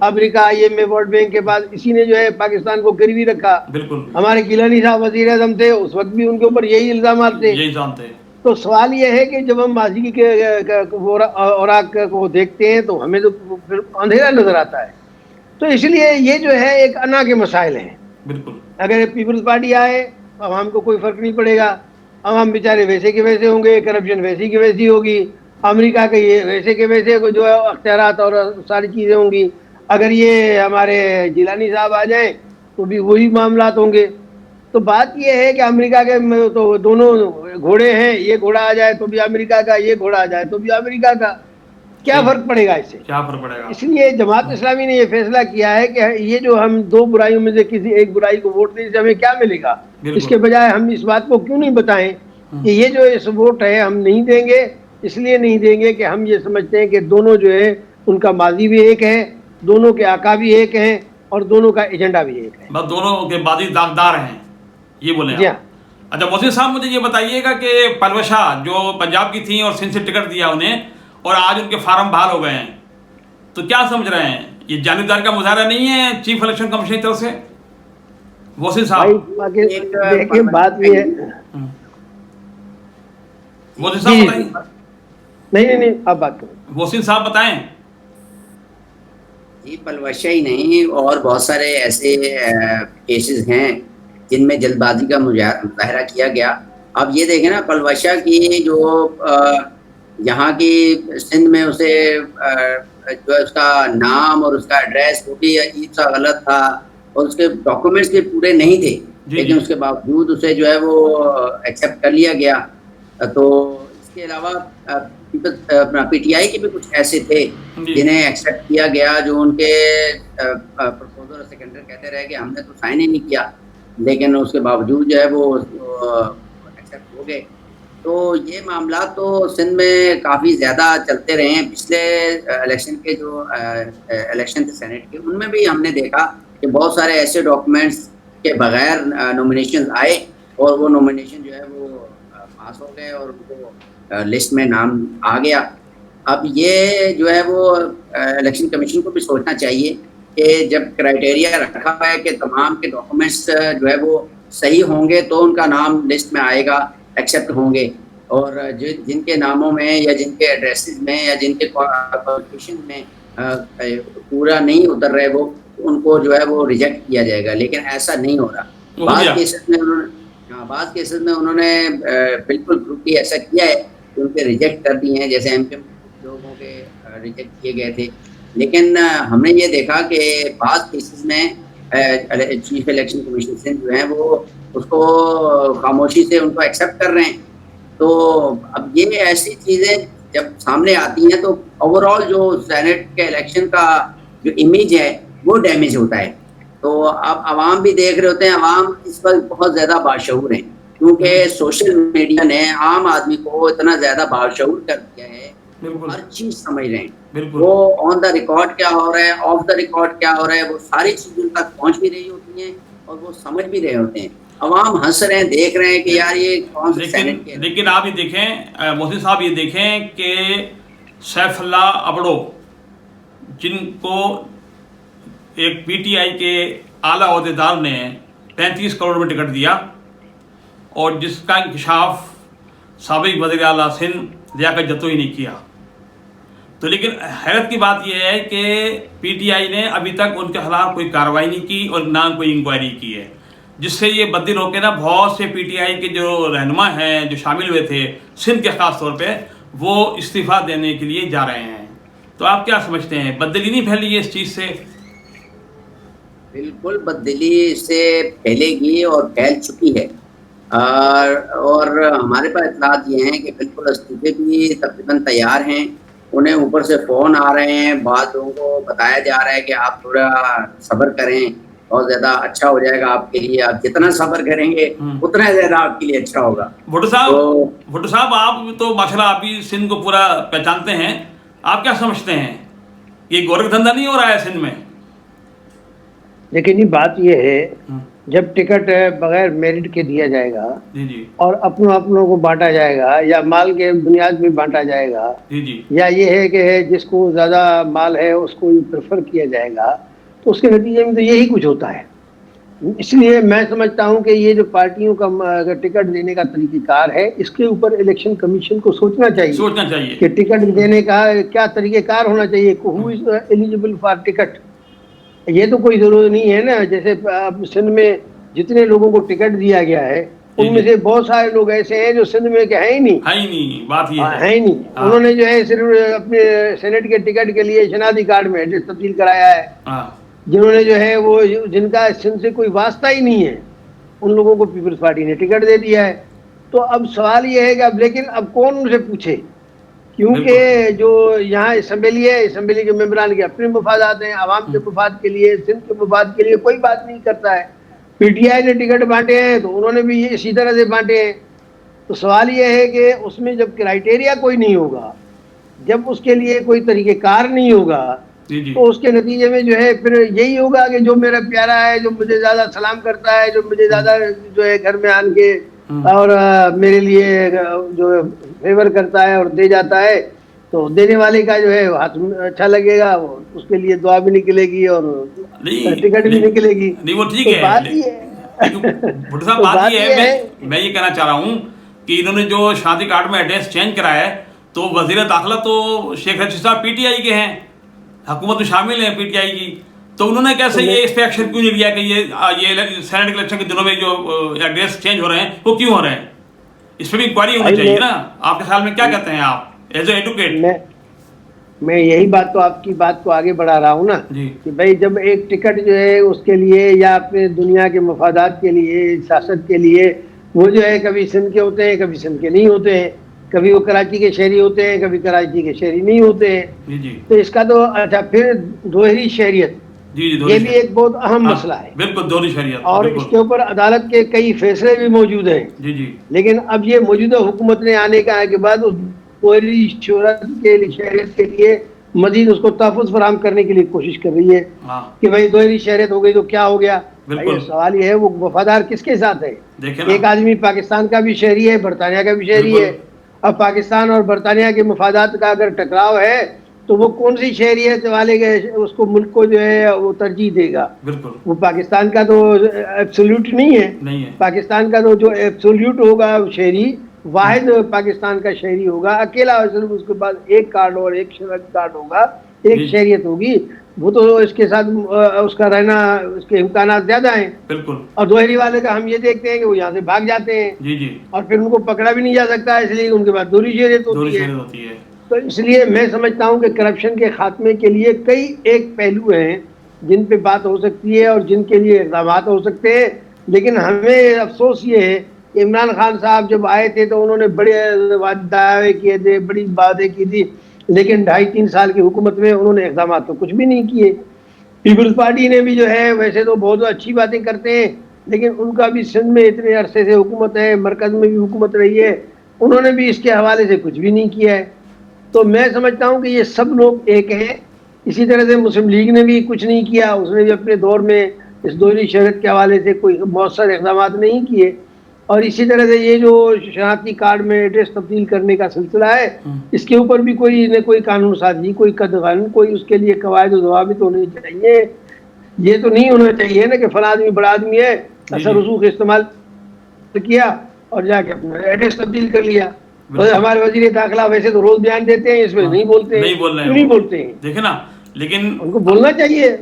امریکہ IMF ورلڈ بینک کے بعد اسی نے جو ہے پاکستان کو گروی رکھا. ہمارے گیلانی صاحب وزیر اعظم تھے, اس وقت بھی ان کے اوپر یہی الزامات تھے. تو سوال یہ ہے کہ جب ہم ماضی کے اوراق کو دیکھتے ہیں تو ہمیں تو پھر اندھیرا نظر آتا ہے. تو اس لیے یہ جو ہے ایک انا کے مسائل ہیں. بالکل. اگر پیپلز پارٹی آئے عوام کو کوئی فرق نہیں پڑے گا, عوام بیچارے ویسے کے ویسے ہوں گے, کرپشن ویسی کی ویسی ہوگی, امریکہ کے یہ ویسے کے ویسے جو ہے اختیارات اور ساری چیزیں ہوں گی. اگر یہ ہمارے جیلانی صاحب آ جائیں تو بھی وہی معاملات ہوں گے. تو بات یہ ہے کہ امریکہ کے تو دونوں گھوڑے ہیں, یہ گھوڑا آ جائے تو بھی امریکہ کا, یہ گھوڑا آ جائے تو بھی امریکہ کا, کیا فرق پڑے گا اس سے؟ کیا فرق پڑے گا؟ اس لیے جماعت اسلامی نے یہ فیصلہ کیا ہے کہ یہ جو ہم 2 برائیوں میں سے کسی ایک برائی کو ووٹ دیں سے ہمیں کیا ملے گا, اس کے بجائے ہم اس بات کو کیوں نہیں بتائیں کہ یہ جو اس ووٹ ہے ہم نہیں دیں گے, اس لیے نہیں دیں گے کہ ہم یہ سمجھتے ہیں کہ دونوں جو ہے ان کا ماضی بھی ایک ہے, دونوں کے آقا بھی ایک ہیں, اور دونوں کا ایجنڈا بھی ایک ہے. بس دونوں کے بازی داغدار ہیں, یہ بولیں. جی ہاں. اچھا محسن صاحب, مجھے یہ بتائیے گا کہ پلوشا جو پنجاب کی تھیں اور سندھ سے ٹکٹ دیا انہیں, اور آج ان کے فارم بحال ہو گئے ہیں, تو کیا سمجھ رہے ہیں, یہ جانبداری کا مظاہرہ نہیں ہے چیف الیکشن کمیشن کی طرف سے؟ محسن صاحب دیکھیں بات یہ ہے, محسن صاحب بتائیں. نہیں آپ بات کریں. محسن صاحب بتائیں. جی پلوشا ہی نہیں, اور بہت سارے ایسے کیسز ہیں جن میں جلد بازی کا مظاہرہ کیا گیا. اب یہ دیکھیں نا, پلوشا کی جو یہاں کی سندھ میں اسے جو اس کا نام اور اس کا ایڈریس وہ بھی عجیب سا غلط تھا, اور اس کے ڈاکومنٹس بھی پورے نہیں تھے, لیکن اس کے باوجود اسے جو ہے وہ ایکسیپٹ کر لیا گیا. تو اس کے علاوہ پی ٹی آئی کے بھی کچھ ایسے تھے جنہیں ایکسیپٹ کیا گیا, جو ان کے پروپوزر اور سیکنڈر کہتے رہے کہ ہم نے تو سائن ہی نہیں کیا. لیکن اس کے باوجود جو ہے وہ ایکسیپٹ ہو گئے. تو یہ معاملات تو سندھ میں کافی زیادہ چلتے رہے ہیں. پچھلے الیکشن کے جو الیکشن تھے سینٹ کے, ان میں بھی ہم نے دیکھا کہ بہت سارے ایسے ڈاکومنٹس کے بغیر نومینیشن آئے اور وہ نومینیشن جو ہے وہ پاس ہو گئے اور ان کو لسٹ میں نام آ گیا. اب یہ جو ہے وہ الیکشن کمیشن کو بھی سوچنا چاہیے کہ جب کرائٹیریا رکھا ہے کہ تمام کے ڈاکومنٹس جو ہے وہ صحیح ہوں گے تو ان کا نام لسٹ میں آئے گا, ایکسیپٹ ہوں گے, اور جن کے ناموں میں یا جن کے ایڈریسز میں یا جن کے کوالیفیکیشن میں پورا نہیں اتر رہے وہ, ان کو جو ہے وہ ریجیکٹ کیا جائے گا. لیکن ایسا نہیں ہو رہا. بعض کیسز میں انہوں نے بالکل گروپلی ایسا کیا ہے کہ ان کے ریجیکٹ کر دیے ہیں, جیسے ایم پی لوگوں کے ریجیکٹ کیے گئے تھے. لیکن ہم نے یہ دیکھا کہ بعض کیسز میں چیف الیکشن کمیشن سے جو ہیں وہ اس کو خاموشی سے ان کو ایکسیپٹ کر رہے ہیں. تو اب یہ ایسی چیزیں جب سامنے آتی ہیں تو اوور آل جو سینٹ کے الیکشن کا جو امیج ہے وہ ڈیمیج ہوتا ہے. تو اب عوام بھی دیکھ رہے ہوتے ہیں, عوام اس وقت بہت زیادہ باشعور ہیں کیونکہ سوشل میڈیا نے عام آدمی کو اتنا زیادہ باشعور کر دیا ہے, ہر چیز سمجھ رہے ہیں. وہ آن دا ریکارڈ کیا ہو رہا ہے, آف دا ریکارڈ کیا ہو رہا ہے, وہ ساری چیزیں ان تک پہنچ بھی رہی ہوتی ہیں اور وہ سمجھ بھی رہے ہوتے ہیں. عوام ہنس رہے ہیں, دیکھ رہے ہیں کہ یار یہ کون سے سینٹ کے. لیکن آپ یہ دیکھیں محسن صاحب, یہ دیکھیں کہ سیف اللہ ابڑو جن کو ایک پی ٹی آئی کے اعلیٰ عہدیدار نے 35 کروڑ میں ٹکٹ دیا اور جس کا انکشاف سابق وزیر اعلیٰ سندھ لیاقت جتوئی نے کیا. تو لیکن حیرت کی بات یہ ہے کہ پی ٹی آئی نے ابھی تک ان کے خلاف کوئی کارروائی نہیں کی اور نہ کوئی انکوائری کی ہے, جس سے یہ بددل ہو کے نا بہت سے پی ٹی آئی کے جو رہنما ہیں جو شامل ہوئے تھے سندھ کے خاص طور پہ, وہ استعفیٰ دینے کے لیے جا رہے ہیں. تو آپ کیا سمجھتے ہیں, بددلی نہیں پھیلی ہے اس چیز سے؟ بالکل بددلی اس سے پھیلے گی اور پھیل چکی ہے. اور ہمارے پاس اطلاعات یہ ہیں کہ بالکل استعفے بھی تقریباً تیار ہیں. انہیں اوپر سے فون آ رہے ہیں, بعض لوگوں کو بتایا جا رہا ہے کہ آپ تھوڑا صبر کریں, بہت زیادہ اچھا ہو جائے گا آپ کے لیے, آپ جتنا صبر کریں گے اتنا زیادہ آپ کے لیے اچھا ہوگا. بھٹو صاحب آپ تو ماشاءاللہ آپ بھی سندھ کو پورا پہچانتے ہیں, آپ کیا سمجھتے ہیں یہ گورکھ دھندا نہیں ہو رہا ہے سندھ میں؟ لیکن یہ بات یہ ہے جب ٹکٹ بغیر میرٹ کے دیا جائے گا اور اپنوں کو بانٹا جائے گا یا مال کے بنیاد میں بانٹا جائے گا, یا یہ ہے کہ جس کو زیادہ مال ہے اس کو پریفر کیا جائے گا, تو اس کے نتیجے میں تو یہی کچھ ہوتا ہے. اس لیے میں سمجھتا ہوں کہ یہ جو پارٹیوں کا ٹکٹ دینے کا طریقہ کار ہے, اس کے اوپر الیکشن کمیشن کو سوچنا چاہیے کہ ٹکٹ دینے کا کیا طریقہ کار ہونا چاہیے, ہو از ایلیجیبل فار ٹکٹ. یہ تو کوئی ضرورت نہیں ہے نا, جیسے اب سندھ میں جتنے لوگوں کو ٹکٹ دیا گیا ہے ان میں سے بہت سارے لوگ ایسے ہیں جو سندھ میں کہ ہیں ہی نہیں, ہیں ہی نہیں. انہوں نے جو ہے صرف اپنے سینٹ کے ٹکٹ کے لیے شناختی کارڈ میں ایڈریس تبدیل کرایا ہے. جنہوں نے جو ہے وہ جن کا سندھ سے کوئی واسطہ ہی نہیں ہے ان لوگوں کو پیپلز پارٹی نے ٹکٹ دے دیا ہے. تو اب سوال یہ ہے کہ اب لیکن اب کون ان سے پوچھے, کیونکہ جو یہاں اسمبلی ہے, اسمبلی کے ممبران کے اپنے مفادات ہیں, عوام کے مفاد کے لیے, سندھ کے مفاد کے لیے کوئی بات نہیں کرتا ہے. پی ٹی آئی نے ٹکٹ بانٹے ہیں تو انہوں نے بھی اسی طرح سے بانٹے ہیں. تو سوال یہ ہے کہ اس میں جب کرائٹیریا کوئی نہیں ہوگا, جب اس کے لیے کوئی طریقہ کار نہیں ہوگا, تو اس کے نتیجے میں جو ہے پھر یہی ہوگا کہ جو میرا پیارا ہے, جو مجھے زیادہ سلام کرتا ہے, جو مجھے زیادہ جو ہے گھر میں آن کے اور میرے لیے جو فیور کرتا ہے اور دے جاتا ہے, تو دینے والے کا جو ہے ہاتھ اچھا لگے گا, اس کے لیے دعا بھی نکلے گی اور ٹکٹ بھی نکلے گی. وہ ٹھیک ہے, بات یہ ہے میں یہ کہنا چاہ رہا ہوں کہ انہوں نے جو شادی کارڈ میں ایڈریس چینج کرایا ہے تو وزیر داخلہ تو شیخ رشید صاحب پی ٹی آئی کے ہیں, حکومت میں شامل ہیں پی ٹی آئی کی, تو انہوں نے کیسے یہ اس پہ ایکشن کیوں نہیں لیا کہ یہ سینٹ کے الیکشن کے دنوں میں جو ایڈریس چینج ہو رہے ہیں وہ کیوں ہو رہے ہیں؟ اس پہ بھی انکوائری ہونی چاہیے نا. آپ کے خیال میں کیا کہتے ہیں آپ ایز اے ایڈوکیٹ؟ میں یہی بات تو آپ کی بات کو آگے بڑھا رہا ہوں نا کہ بھائی جب ایک ٹکٹ جو ہے اس کے لیے یا اپنے دنیا کے مفادات کے لیے, سیاست کے لیے, وہ جو ہے کبھی سندھ کے ہوتے ہیں کبھی سندھ کے نہیں ہوتے ہیں, کبھی وہ کراچی کے شہری ہوتے ہیں کبھی کراچی کے شہری نہیں ہوتے ہیں, تو اس کا تو اچھا پھر دوہری شہریت جی یہ دوہری بھی شریعت، ایک بہت اہم ہاں، مسئلہ ہے، بالکل دوہری شریعت، اور اس بالکل، کے اوپر عدالت کے کئی فیصلے بھی موجود ہیں. جی جی لیکن اب یہ موجودہ حکومت نے آنے کے بعد اس دوہری شہرت کے لیے، شہریت کے لیے مزید اس کو تحفظ فراہم کرنے کے لیے کوشش کر رہی ہے ہاں کہ بھائی دوہری شہریت ہو گئی تو کیا ہو گیا. بھائی بالکل. سوال یہ ہے وہ وفادار کس کے ساتھ ہے؟ دیکھیں نا، ایک آدمی پاکستان کا بھی شہری ہے، برطانیہ کا بھی شہری بالکل ہے. اب پاکستان اور برطانیہ کے مفادات کا اگر ٹکراؤ ہے تو وہ کون سی شہریت والے کے اس کو ملک کو جو ہے وہ ترجیح دے گا؟ بالکل وہ پاکستان کا تو ایبسولوٹ نہیں ہے. نہیں ہے، پاکستان کا تو جو ایبسولوٹ ہوگا شہری، واحد پاکستان کا شہری ہوگا، اکیلا صرف اس کے پاس ایک کارڈ اور ایک شناختی کارڈ ہوگا، ایک جی شہریت ہوگی. وہ تو اس کے ساتھ اس کا رہنا، اس کے امکانات زیادہ ہیں. بالکل اور دوہری والے کا ہم یہ دیکھتے ہیں کہ وہ یہاں سے بھاگ جاتے ہیں جی جی اور پھر ان کو پکڑا بھی نہیں جا سکتا، اس لیے ان کے پاس دوہری شہریت دوہری ہوتی ہے. شریعت ہوتی ہے، تو اس لیے میں سمجھتا ہوں کہ کرپشن کے خاتمے کے لیے کئی ایک پہلو ہیں جن پہ بات ہو سکتی ہے اور جن کے لیے اقدامات ہو سکتے ہیں. لیکن ہمیں افسوس یہ ہے کہ عمران خان صاحب جب آئے تھے تو انہوں نے بڑے دعوے کیے تھے، بڑی باتیں کی تھی، لیکن 2.5-3 سال کی حکومت میں انہوں نے اقدامات تو کچھ بھی نہیں کیے. پیپلز پارٹی نے بھی جو ہے ویسے تو بہت اچھی باتیں کرتے ہیں، لیکن ان کا بھی سندھ میں اتنے عرصے سے حکومت ہے، مرکز میں بھی حکومت رہی ہے، انہوں نے بھی اس کے حوالے سے کچھ بھی نہیں کیا ہے. تو میں سمجھتا ہوں کہ یہ سب لوگ ایک ہیں. اسی طرح سے مسلم لیگ نے بھی کچھ نہیں کیا، اس نے بھی اپنے دور میں اس دوہری شہریت کے حوالے سے کوئی مؤثر اقدامات نہیں کیے. اور اسی طرح سے یہ جو شناختی کارڈ میں ایڈریس تبدیل کرنے کا سلسلہ ہے، اس کے اوپر بھی کوئی نہ کوئی قانون سازی، کوئی قانون، کوئی اس کے لیے قواعد و ضوابط ہونے چاہیے. یہ تو نہیں ہونا چاہیے نا کہ فلاں آدمی بڑا آدمی ہے، جی اثر جی رسوخ استعمال کیا اور جا کے اپنا ایڈریس تبدیل کر لیا. بالکل ہمارے وزیر داخلہ ویسے تو روز بیان دیتے ہیں، اس میں ہاں نہیں بولتے ہیں. نہیں بول رہے کیوں ہیں نہیں وہ، بولتے ہیں؟ دیکھیں نا، لیکن ان کو بولنا چاہیے.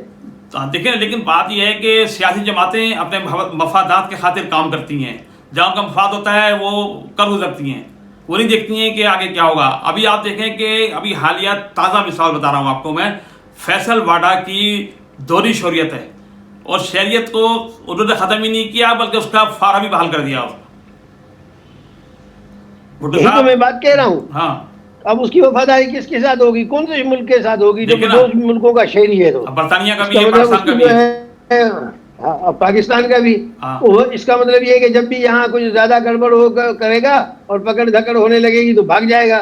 دیکھیں لیکن بات یہ ہے کہ سیاسی جماعتیں اپنے مفادات کے خاطر کام کرتی ہیں، جہاں کا مفاد ہوتا ہے وہ کر گزرتی ہیں، وہ نہیں دیکھتی ہیں کہ آگے کیا ہوگا. ابھی آپ دیکھیں کہ ابھی حالیہ تازہ مثال بتا رہا ہوں آپ کو میں، فیصل واڈا کی دوہری شہریت ہے اور شہریت کو انہوں نے ختم ہی نہیں کیا بلکہ اس کا فارا بھی بحال کر دیا. بھٹو یہی تو میں صاحب، بات کہہ رہا ہوں. ہاں اب اس کی وفاداری کس کے ساتھ ہوگی؟ کون سے ملک کے ساتھ ہوگی جب دیکھیں نا، دو ملکوں کا شہری ہے؟ تو اب برطانیہ کا اس بھی کا ہے، مطلب اس پاکستان کا کی بھی جو ہے. ہے پاکستان کا بھی. ہاں اس کا مطلب یہ ہے کہ جب بھی یہاں کچھ زیادہ گڑبڑ ہو کرے گا اور پکڑ دھکڑ ہونے لگے گی تو بھاگ جائے گا.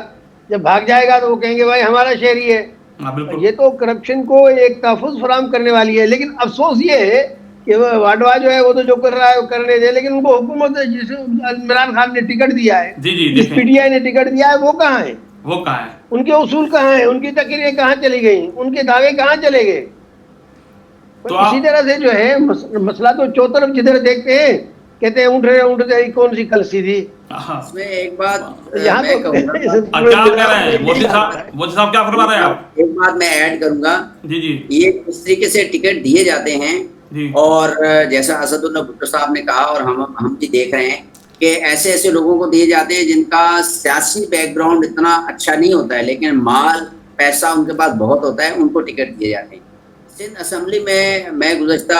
جب بھاگ جائے گا تو وہ کہیں گے بھائی ہمارا شہری ہے. ہاں بالکل یہ تو کرپشن کو ایک تحفظ فراہم کرنے والی ہے. لیکن افسوس یہ ہے کہ واڈوا جو ہے وہ تو جو کر رہا ہے وہ کرنے دے، لیکن ان کو حکومت جسے عمران خان نے ٹکٹ دیا ہے، جی جی جس دیکھیں پی ٹی آئی نے ٹکٹ دیا ہے، وہ کہاں ہے؟ وہ کہاں ہے. ان کے اصول کہاں ہیں؟ ان کی تقریریں کہاں چلی گئیں؟ ان کے دعوے کہاں چلے گئے؟ تو اسی طرح سے جو ہے مسئلہ تو چوطرف جدھر دیکھتے ہیں کہتے ہیں اونٹ رہے کون سی کلسی تھی. ہاں اس میں ایک بات یہاں میں تو کہوں گا، کیا کہہ رہے ہیں مودی صاحب کیا فرما رہے ہیں آپ؟ ایک بات میں ایڈ کروں گا. جی جی یہ اس طریقے سے ٹکٹ دیے جاتے ہیں جی اور جیسا اسد اللہ بھٹو صاحب نے کہا اور ہم بھی دیکھ رہے ہیں کہ ایسے ایسے لوگوں کو دیے جاتے ہیں جن کا سیاسی بیک گراؤنڈ اتنا اچھا نہیں ہوتا ہے، لیکن مال پیسہ ان کے پاس بہت ہوتا ہے، ان کو ٹکٹ دیے جاتے ہیں. سندھ اسمبلی میں گزشتہ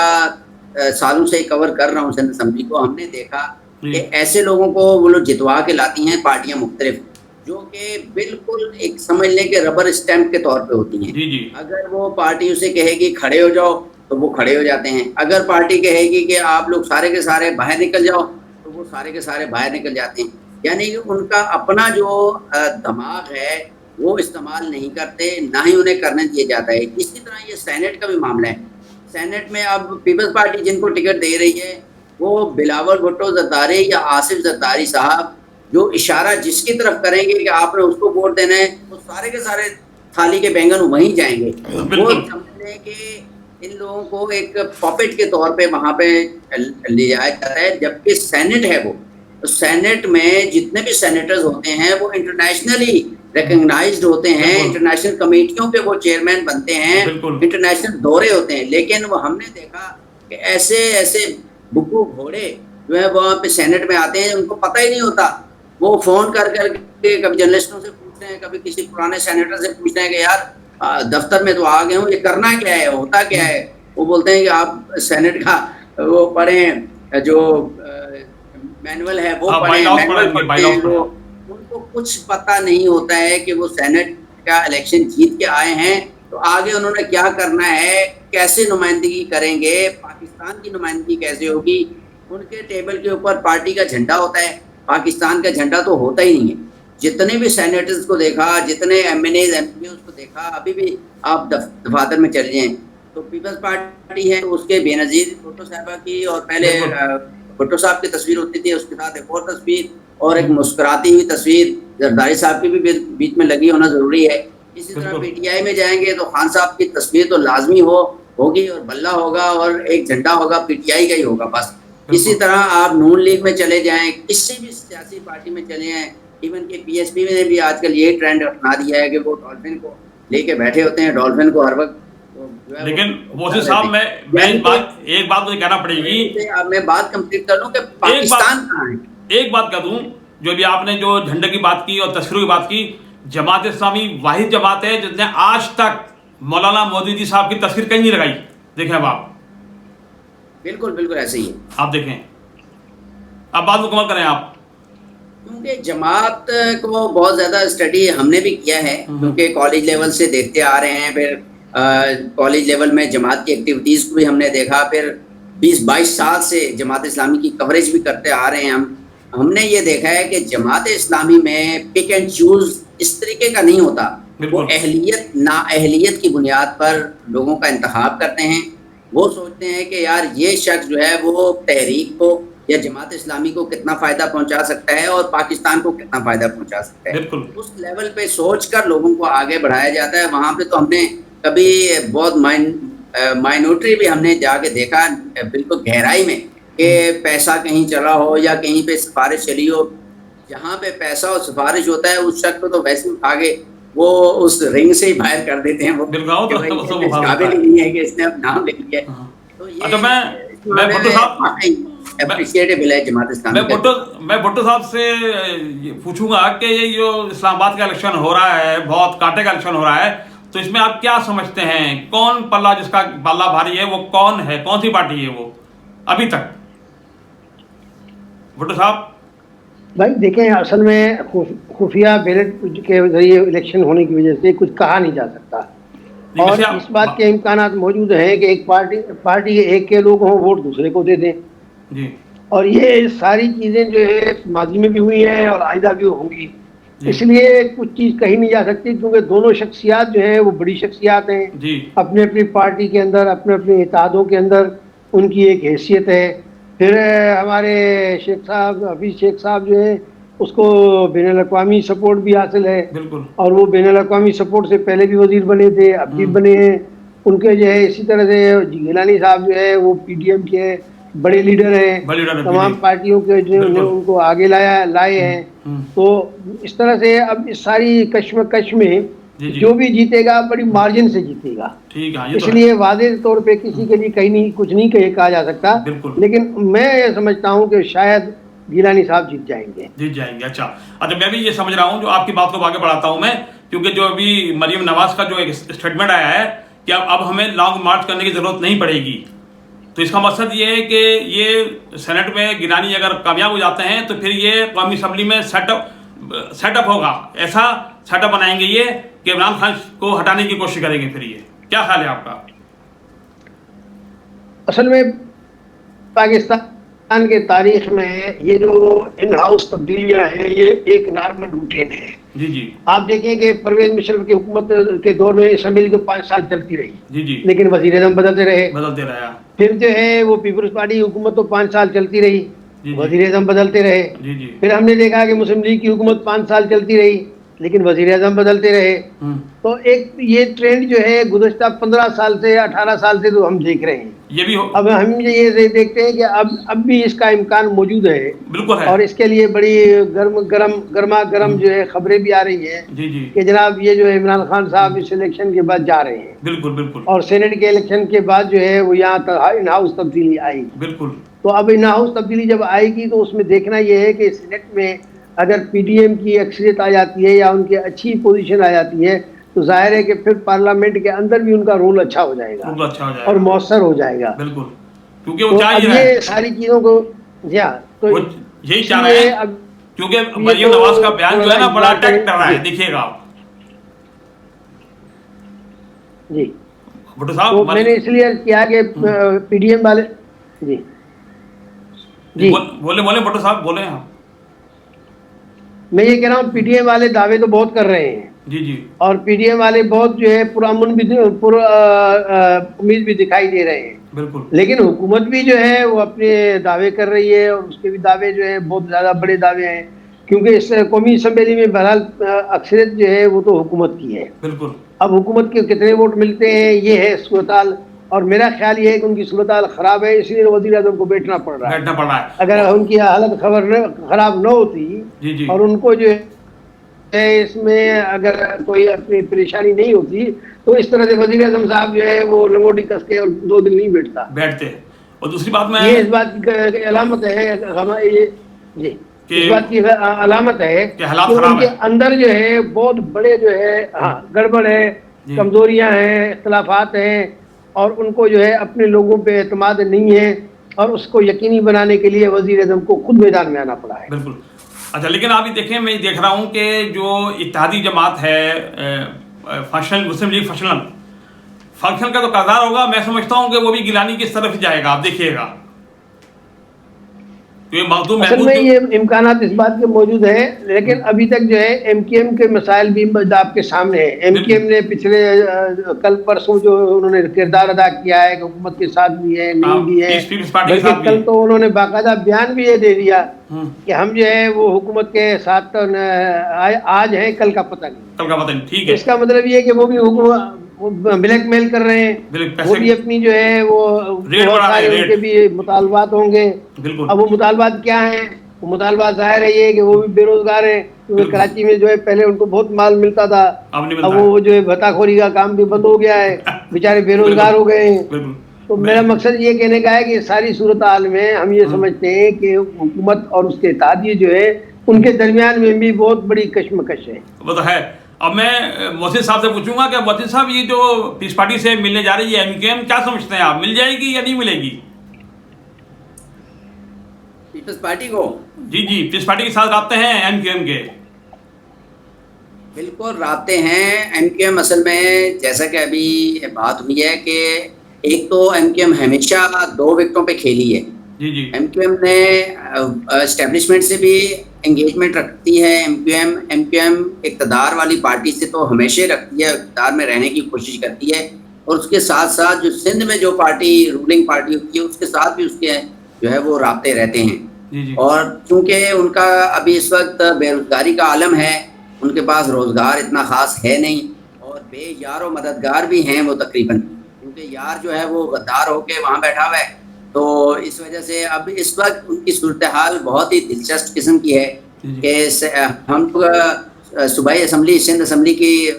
سالوں سے کور کر رہا ہوں سندھ اسمبلی کو. ہم نے دیکھا کہ ایسے لوگوں کو وہ لوگ جتوا کے لاتی ہیں پارٹیاں مختلف، جو کہ بالکل ایک سمجھ لیں کہ ربر اسٹیمپ کے طور پہ ہوتی ہیں. جی جی اگر وہ پارٹی اسے کہے گی کھڑے ہو جاؤ تو وہ کھڑے ہو جاتے ہیں، اگر پارٹی کہے گی کہ آپ لوگ سارے کے سارے باہر نکل جاؤ تو وہ سارے کے سارے باہر نکل جاتے ہیں. یعنی کہ ان کا اپنا جو دماغ ہے وہ استعمال نہیں کرتے، نہ ہی انہیں کرنے دیا جاتا ہے. اسی طرح یہ سینٹ کا بھی معاملہ ہے. سینٹ میں اب پیپلز پارٹی جن کو ٹکٹ دے رہی ہے وہ بلاول بھٹو زرداری یا آصف زرداری صاحب جو اشارہ جس کی طرف کریں گے کہ آپ نے اس کو ووٹ دینا ہے، وہ سارے کے سارے تھالی کے بینگن وہیں جائیں گے. وہ سمجھ لیں کہ ان لوگوں کو ایک پاپٹ کے طور پہ وہاں پہ لے جایا جاتا ہے. جبکہ سینٹ ہے وہ سینٹ میں جتنے بھی سینیٹرز ہوتے ہیں وہ انٹرنیشنلی ریکگنائزڈ ہوتے ہیں، انٹرنیشنل کمیٹیوں پہ وہ چیئرمین بنتے ہیں، انٹرنیشنل دورے ہوتے ہیں. لیکن وہ ہم نے دیکھا کہ ایسے ایسے بکو گھوڑے جو ہے وہاں پہ سینٹ میں آتے ہیں، ان کو پتہ ہی نہیں ہوتا. وہ فون کر کے کبھی جرنلسٹوں سے پوچھتے ہیں، کبھی کسی پرانے سینیٹر سے پوچھتے ہیں کہ یار دفتر میں تو آ گئے ہوں، یہ کرنا کیا ہے، ہوتا کیا ہے. وہ بولتے ہیں کہ آپ سینٹ کا وہ پڑھیں، جو مینول ہے وہ پڑھیں، مینول پڑھتے ہیں. ان کو کچھ پتہ نہیں ہوتا ہے کہ وہ سینٹ کا الیکشن جیت کے آئے ہیں تو آگے انہوں نے کیا کرنا ہے, کیسے نمائندگی کریں گے, پاکستان کی نمائندگی کیسے ہوگی. ان کے ٹیبل کے اوپر پارٹی کا جھنڈا ہوتا ہے, پاکستان کا جھنڈا تو ہوتا ہی نہیں ہے. جتنے بھی سینیٹرز کو دیکھا, جتنے M N As M P Os کو دیکھا, ابھی بھی آپ دفاتر میں چلے جائیں تو پیپلز پارٹی ہے, اس کے بے نظیر بھٹو صاحبہ کی, اور پہلے بھٹو صاحب کی تصویر ہوتی تھی, اس کے ساتھ ایک اور تصویر اور ایک مسکراتی ہوئی تصویر زرداری صاحب کی بھی بیچ میں لگی ہونا ضروری ہے. اسی طرح پی ٹی آئی میں جائیں گے تو خان صاحب کی تصویر تو لازمی ہوگی, اور بلہ ہوگا, اور ایک جھنڈا ہوگا, پی ٹی آئی کا ہی ہوگا بس. اسی طرح آپ نون لیگ میں چلے جائیں, کسی بھی سیاسی پارٹی میں چلے جائیں, ایون کہ پی ایس پی نے بھی آج کل یہ ٹرینڈ اپنا دیا ہے کہ وہ ڈولفن کو لے کے بیٹھے ہوتے ہیں, ڈولفن کو ہر وقت. لیکن موسی صاحب میں ایک بات مجھے کہنا پڑے گی, میں بات کمپلیٹ کر لوں کہ پاکستان کہاں ہے. ایک بات کہہ دوں, جو بھی آپ نے جو جھنڈے کی بات کی اور تصویروں کی بات کی, جماعت اسلامی واحد جماعت ہے جس نے آج تک مولانا مودودی جی صاحب کی تصویر کہیں نہیں لگائی. دیکھیں اب آپ, بالکل بالکل ایسے ہی ہے. آپ دیکھیں, اب بات مکمل کریں آپ. کیونکہ جماعت کو بہت زیادہ اسٹڈی ہم نے بھی کیا ہے, کیونکہ کالج لیول سے دیکھتے آ رہے ہیں, پھر کالج لیول میں جماعت کی ایکٹیویٹیز کو بھی ہم نے دیکھا, پھر 20-22 سال سے جماعت اسلامی کی کوریج بھی کرتے آ رہے ہیں. ہم نے یہ دیکھا ہے کہ جماعت اسلامی میں پک اینڈ چوز اس طریقے کا نہیں ہوتا. وہ اہلیت نااہلیت کی بنیاد پر لوگوں کا انتخاب کرتے ہیں. وہ سوچتے ہیں کہ یار یہ شخص جو ہے وہ تحریک کو یا جماعت اسلامی کو کتنا فائدہ پہنچا سکتا ہے اور پاکستان کو کتنا فائدہ پہنچا سکتا ہے. اس لیول پہ سوچ کر لوگوں کو آگے بڑھایا جاتا ہے. وہاں پہ تو ہم نے کبھی بہت مائنورٹی بھی ہم نے جا کے دیکھا بالکل گہرائی میں, کہ پیسہ کہیں چلا ہو یا کہیں پہ سفارش چلی ہو. جہاں پہ پیسہ اور سفارش ہوتا ہے اس شخص کو تو ویسے اٹھا کے وہ اس رنگ سے ہی باہر کر دیتے ہیں. وہ قابل ہی نہیں ہے کہ اس نے اب نام لے لیا. تو میں بھٹو صاحب سے پوچھوں گا کہ یہ جو اسلام آباد کا الیکشن ہو رہا ہے, بہت کانٹے کا الیکشن ہو رہا ہے, تو اس میں آپ کیا سمجھتے ہیں, کون پلہ جس کا پلہ بھاری ہے وہ کون ہے, کون سی پارٹی ہے وہ ابھی تک؟ بھٹو صاحب بھائی دیکھیں, اصل میں خفیہ بیلٹ کے ذریعے الیکشن ہونے کی وجہ سے کچھ کہا نہیں جا سکتا, اور اس بات کے امکانات موجود ہیں کہ ایک پارٹی ایک کے لوگ ہوں, ووٹ دوسرے کو دے دیں. جی, اور یہ ساری چیزیں جو ہے ماضی میں بھی ہوئی ہیں اور آئندہ بھی ہوں گی. اس لیے کچھ چیز کہیں نہیں جا سکتی, کیونکہ دونوں شخصیات جو ہیں وہ بڑی شخصیات ہیں. اپنے اپنی پارٹی کے اندر, اپنے اپنے اتحادوں کے اندر ان کی ایک حیثیت ہے. پھر ہمارے شیخ صاحب, حفیظ شیخ صاحب جو ہے اس کو بین الاقوامی سپورٹ بھی حاصل ہے, اور وہ بین الاقوامی سپورٹ سے پہلے بھی وزیر بنے تھے, اب بھی بنے ہیں. ان کے جو ہے اسی طرح سے گیلانی صاحب جو ہے وہ پی ٹی ایم کے بڑے لیڈر ہیں, تمام پارٹیوں کے جو ان کو آگے لائے ہیں. تو اس طرح سے اب اس ساری کشمکش میں جو بھی جیتے گا بڑی مارجن سے جیتے گا. اس لیے واضح طور پہ کسی کے لیے کہیں کچھ نہیں کہا جا سکتا, لیکن میں یہ سمجھتا ہوں کہ شاید گیلانی صاحب جیت جائیں گے. اچھا, میں بھی یہ سمجھ رہا ہوں, جو آپ کی بات کو آگے بڑھاتا ہوں میں, کیونکہ جو ابھی مریم نواز کا جو ایک اسٹیٹمنٹ آیا ہے کہ اب ہمیں لانگ مارچ کرنے کی ضرورت نہیں پڑے گی, تو اس کا مقصد یہ ہے کہ یہ سینٹ میں گیلانی اگر کامیاب ہو جاتے ہیں تو پھر یہ قومی اسمبلی میں سیٹ اپ ہوگا, ایسا سیٹ اپ بنائیں گے یہ کہ عمران خان کو ہٹانے کی کوشش کریں گے. پھر یہ کیا خیال ہے آپ کا؟ اصل میں پاکستان کے تاریخ میں یہ جو ان ہاؤس تبدیلیاں ہیں یہ ایک نارمل روٹین ہے. جی, آپ دیکھیں کہ پرویز مشرف کی حکومت کے دور میں اسمبلی تو 5 سال چلتی رہی. جی, لیکن وزیر اعظم بدلتے رہے. پھر جو ہے وہ پیپلز پارٹی حکومت تو 5 سال چلتی رہی, وزیر اعظم بدلتے رہے. پھر ہم نے دیکھا کہ مسلم لیگ کی حکومت 5 سال چلتی رہی, لیکن وزیر اعظم بدلتے رہے. تو ایک یہ ٹرینڈ جو ہے گزشتہ 15 سال سے 18 سال سے تو ہم دیکھ رہے ہیں. اب ہم یہ دیکھتے ہیں کہ اب بھی اس کا امکان موجود ہے, اور اس کے لیے بڑی گرما گرم جو ہے خبریں بھی آ رہی ہیں کہ جناب یہ جو عمران خان صاحب اس الیکشن کے بعد جا رہے ہیں. بالکل. اور سینٹ کے الیکشن کے بعد جو ہے وہ یہاں ان ہاؤس تبدیلی آئی. بالکل. تو اب ان ہاؤس تبدیلی جب آئے گی تو اس میں دیکھنا یہ ہے کہ سینٹ میں اگر پی ڈی ایم کی اکثریت آ جاتی ہے یا ان کی اچھی پوزیشن آ جاتی ہے تو ظاہر ہے کہ پھر پارلیمنٹ کے اندر بھی ان کا رول اچھا ہو جائے گا اور مؤثر ہو جائے گا. بالکل, کیونکہ وہ چاہیے یہ ساری چیزوں کو تو یہی چاہ رہے ہیں, کیونکہ مریم نواز کا بیان جو ہے نا بڑا اٹیک کر رہا ہے. دیکھیے گا آپ, جی بھٹو صاحب تو میں نے اس لیے عرض کیا کہ پی ڈی ایم والے جی جی بولے بھٹو صاحب بولے آپ. میں یہ کہہ رہا ہوں پی ڈی ایم والے دعوے تو بہت کر رہے ہیں جی جی اور پی ڈی ایم والے بہت جو ہے پرامن بھی امید بھی دکھائی دے رہے ہیں، بالکل لیکن حکومت بھی جو ہے وہ اپنے دعوے کر رہی ہے اور اس کے بھی دعوے جو ہیں بہت زیادہ بڑے دعوے ہیں، کیونکہ اس قومی اسمبلی میں بہرحال اکثریت جو ہے وہ تو حکومت کی ہے. بالکل اب حکومت کے کتنے ووٹ ملتے ہیں یہ ہے صورتحال، اور میرا خیال یہ ہے کہ ان کی صورتحال خراب ہے، اس لیے وزیر اعظم کو بیٹھنا پڑ رہا ہے. بیٹھنا پڑ رہا ہے. اگر ان کی حالت خراب نہ ہوتی جی جی اور ان کو جو ہے اس میں اگر کوئی اپنی پریشانی نہیں ہوتی تو اس طرح سے وزیر اعظم صاحب جو ہے وہ لنگوٹی کس کے اور 2 دن نہیں بیٹھتے. اور دوسری بات میں یہ اس بات کی علامت ہے جی کہ اس بات کی علامت ہے کہ حالات کہ ان خراب کے ہیں. اندر جو ہے بہت بڑے جو ہے گڑبڑ ہے، جی کمزوریاں ہیں، اختلافات ہیں، اور ان کو جو ہے اپنے لوگوں پہ اعتماد نہیں ہے، اور اس کو یقینی بنانے کے لیے وزیر اعظم کو خود میدان میں آنا پڑا ہے. بالکل. اچھا لیکن آپ یہ دیکھیں، میں دیکھ رہا ہوں کہ جو اتحادی جماعت ہے فنکشنل مسلم لیگ فنکشن کا تو کردار ہوگا، میں سمجھتا ہوں کہ وہ بھی گیلانی کی طرف ہی جائے گا. آپ دیکھیے گا مخدوم اصل محمود میں یہ امکانات اس بات کے موجود ہیں، لیکن ابھی تک جو ہے ایم کیو ایم کے مسائل بھی آپ کے سامنے ہیں. ایم کیو ایم نے پچھلے کل پرسوں جو انہوں نے کردار ادا کیا ہے کہ حکومت کے ساتھ بھی ہے نہیں بھی ہے، پیپلز پارٹی کے بلکہ ساتھ بھی کل تو انہوں نے باقاعدہ بیان بھی یہ دے دیا ہے. کہ ہم جو ہے وہ حکومت کے ساتھ آج ہیں کل کا پتہ نہیں. کل کا پتہ نہیں. ٹھیک ہے. اس کا مطلب یہ ہے کہ وہ بھی بلیک میل کر رہے ہیں، وہ بھی اپنی جو ہے وہ ریٹ بہت بڑھا رہے سارے ہیں. ان کے ریٹ بھی مطالبات ہوں گے. بالکل اب وہ مطالبات کیا ہیں؟ وہ مطالبات ظاہر ہے یہ کہ وہ بھی بے روزگار ہیں، کیونکہ کراچی میں جو ہے پہلے ان کو بہت مال ملتا تھا، اب نہیں اب ملتا ہے. وہ جو ہے بھتا خوری کا کام بھی بند ہو گیا ہے، بیچارے بے روزگار ہو گئے ہیں. بالکل. تو میرا مقصد یہ کہنے کا ہے کہ ساری صورتحال میں ہم یہ سمجھتے ہیں کہ حکومت اور اس کے اتحادیے جو ہے ان کے درمیان میں بھی بہت بڑی کشمکش ہے. وہ تو ہے. اب میں محسن صاحب سے پوچھوں گا کہ محسن صاحب یہ جو پیس پارٹی سے ملنے جا رہی ہے ایم کیو ایم، کیا سمجھتے ہیں آپ، مل جائے گی یا نہیں ملے گی؟ پیپلز پارٹی کو جی جی پیس پارٹی کے ساتھ رابطے ہیں ایم کیو ایم کے؟ بالکل رابطے ہیں. ایم کیو ایم اصل میں جیسا کہ ابھی بات ہوئی ہے کہ ایک تو ایم کیو ایم ہمیشہ 2 وکٹوں پہ کھیلی ہے. جی جی ایم کیو ایم نے اسٹیبلشمنٹ سے بھی انگیجمنٹ رکھتی ہے. ایم کیو ایم اقتدار والی پارٹی سے تو ہمیشہ رکھتی ہے، اقتدار میں رہنے کی کوشش کرتی ہے، اور اس کے ساتھ ساتھ جو سندھ میں جو پارٹی رولنگ پارٹی ہوتی ہے اس کے ساتھ بھی اس کے جو ہے وہ رابطے رہتے ہیں. جی جی اور چونکہ ان کا ابھی اس وقت بے روزگاری کا عالم ہے، ان کے پاس روزگار اتنا خاص ہے نہیں، اور بے یار و مددگار بھی ہیں وہ تقریباً، کیونکہ یار جو ہے وہ غدار ہو کے وہاں بیٹھا ہوا ہے. تو اس وجہ سے اب اس وقت ان کی صورتحال بہت ہی دلچسپ قسم کی ہے کہ ہم صوبائی اسمبلی سندھ اسمبلی کی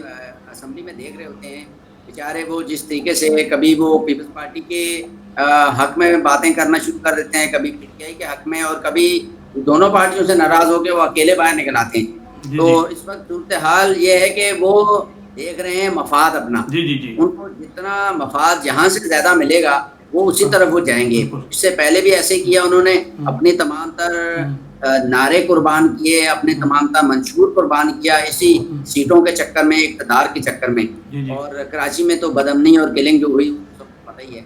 اسمبلی میں دیکھ رہے ہوتے ہیں بیچارے وہ جس طریقے سے کبھی وہ پیپلز پارٹی کے حق میں باتیں کرنا شروع کر دیتے ہیں، کبھی پی ٹی آئی کے حق میں، اور کبھی دونوں پارٹیوں سے ناراض ہو کے وہ اکیلے باہر نکل آتے ہیں. تو اس وقت صورتحال یہ ہے کہ وہ دیکھ رہے ہیں مفاد اپنا. جی جی جی ان کو جتنا مفاد جہاں سے زیادہ ملے گا وہ اسی طرف وہ جائیں گے. اس سے پہلے بھی ایسے کیا انہوں نے، اپنی تمام تر نعرے قربان کیے، اپنے تمام تر منشور قربان کیا اسی سیٹوں کے چکر میں، اقتدار کے چکر میں. اور کراچی میں تو بدامنی اور کلنگ جو ہوئی سب کو پتہ ہی ہے.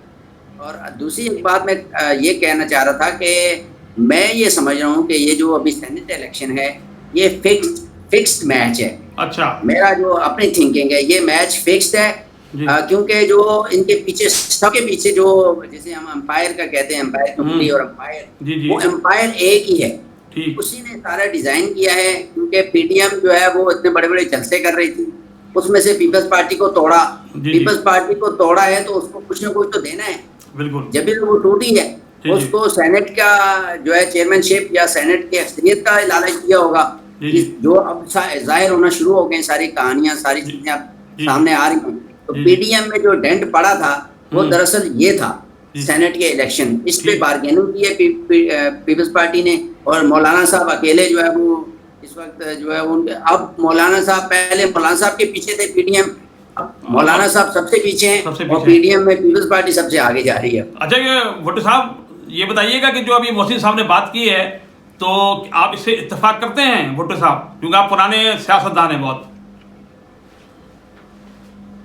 اور دوسری ایک بات میں یہ کہنا چاہ رہا تھا کہ میں یہ سمجھ رہا ہوں کہ یہ جو ابھی سینٹ الیکشن ہے یہ فکسڈ میچ ہے. اچھا میرا جو اپنی تھنکنگ ہے یہ میچ فکسڈ ہے، کیونکہ جو ان کے پیچھے سب کے پیچھے جو جیسے ہم امپائر کا کہتے ہیں، امپائر کمپنی اور امپائر، وہ امپائر ایک ہی ہے، اسی نے سارا ڈیزائن کیا ہے. کیونکہ پی ٹی ایم جو ہے وہ اتنے بڑے بڑے جلسے کر رہی تھی، اس میں سے پیپلز پارٹی کو توڑا. پیپلز پارٹی کو توڑا ہے تو اس کو کچھ نہ کچھ تو دینا ہے. بالکل جب بھی وہ ٹوٹی ہے اس کو سینٹ کا جو ہے چیئرمین شپ یا سینٹ کی اکثریت کا لالچ دیا ہوگا، جو اب ظاہر ہونا شروع ہو گئے. ساری کہانیاں، ساری چیزیں اب سامنے آ رہی ہیں. تو پی ڈی ایم میں جو ڈینٹ پڑا تھا وہ دراصل یہ تھا سینٹ کے الیکشن. اس پہ بارگیننگ کی ہے پیپلز پارٹی نے، اور مولانا صاحب اکیلے جو ہے وہ اس وقت جو ہے ان کے، اب مولانا صاحب پہلے مولانا صاحب کے پیچھے تھے پی ڈی ایم، اب مولانا صاحب سب سے پیچھے ہیں، اور پی ڈی ایم میں پیپلز پارٹی سب سے آگے جا رہی ہے. اچھا یہ بھٹو صاحب یہ بتائیے گا کہ جو ابھی محسن صاحب نے بات کی ہے تو آپ اس سے اتفاق کرتے ہیں بھٹو صاحب، کیونکہ آپ پرانے سیاست دان ہیں بہت؟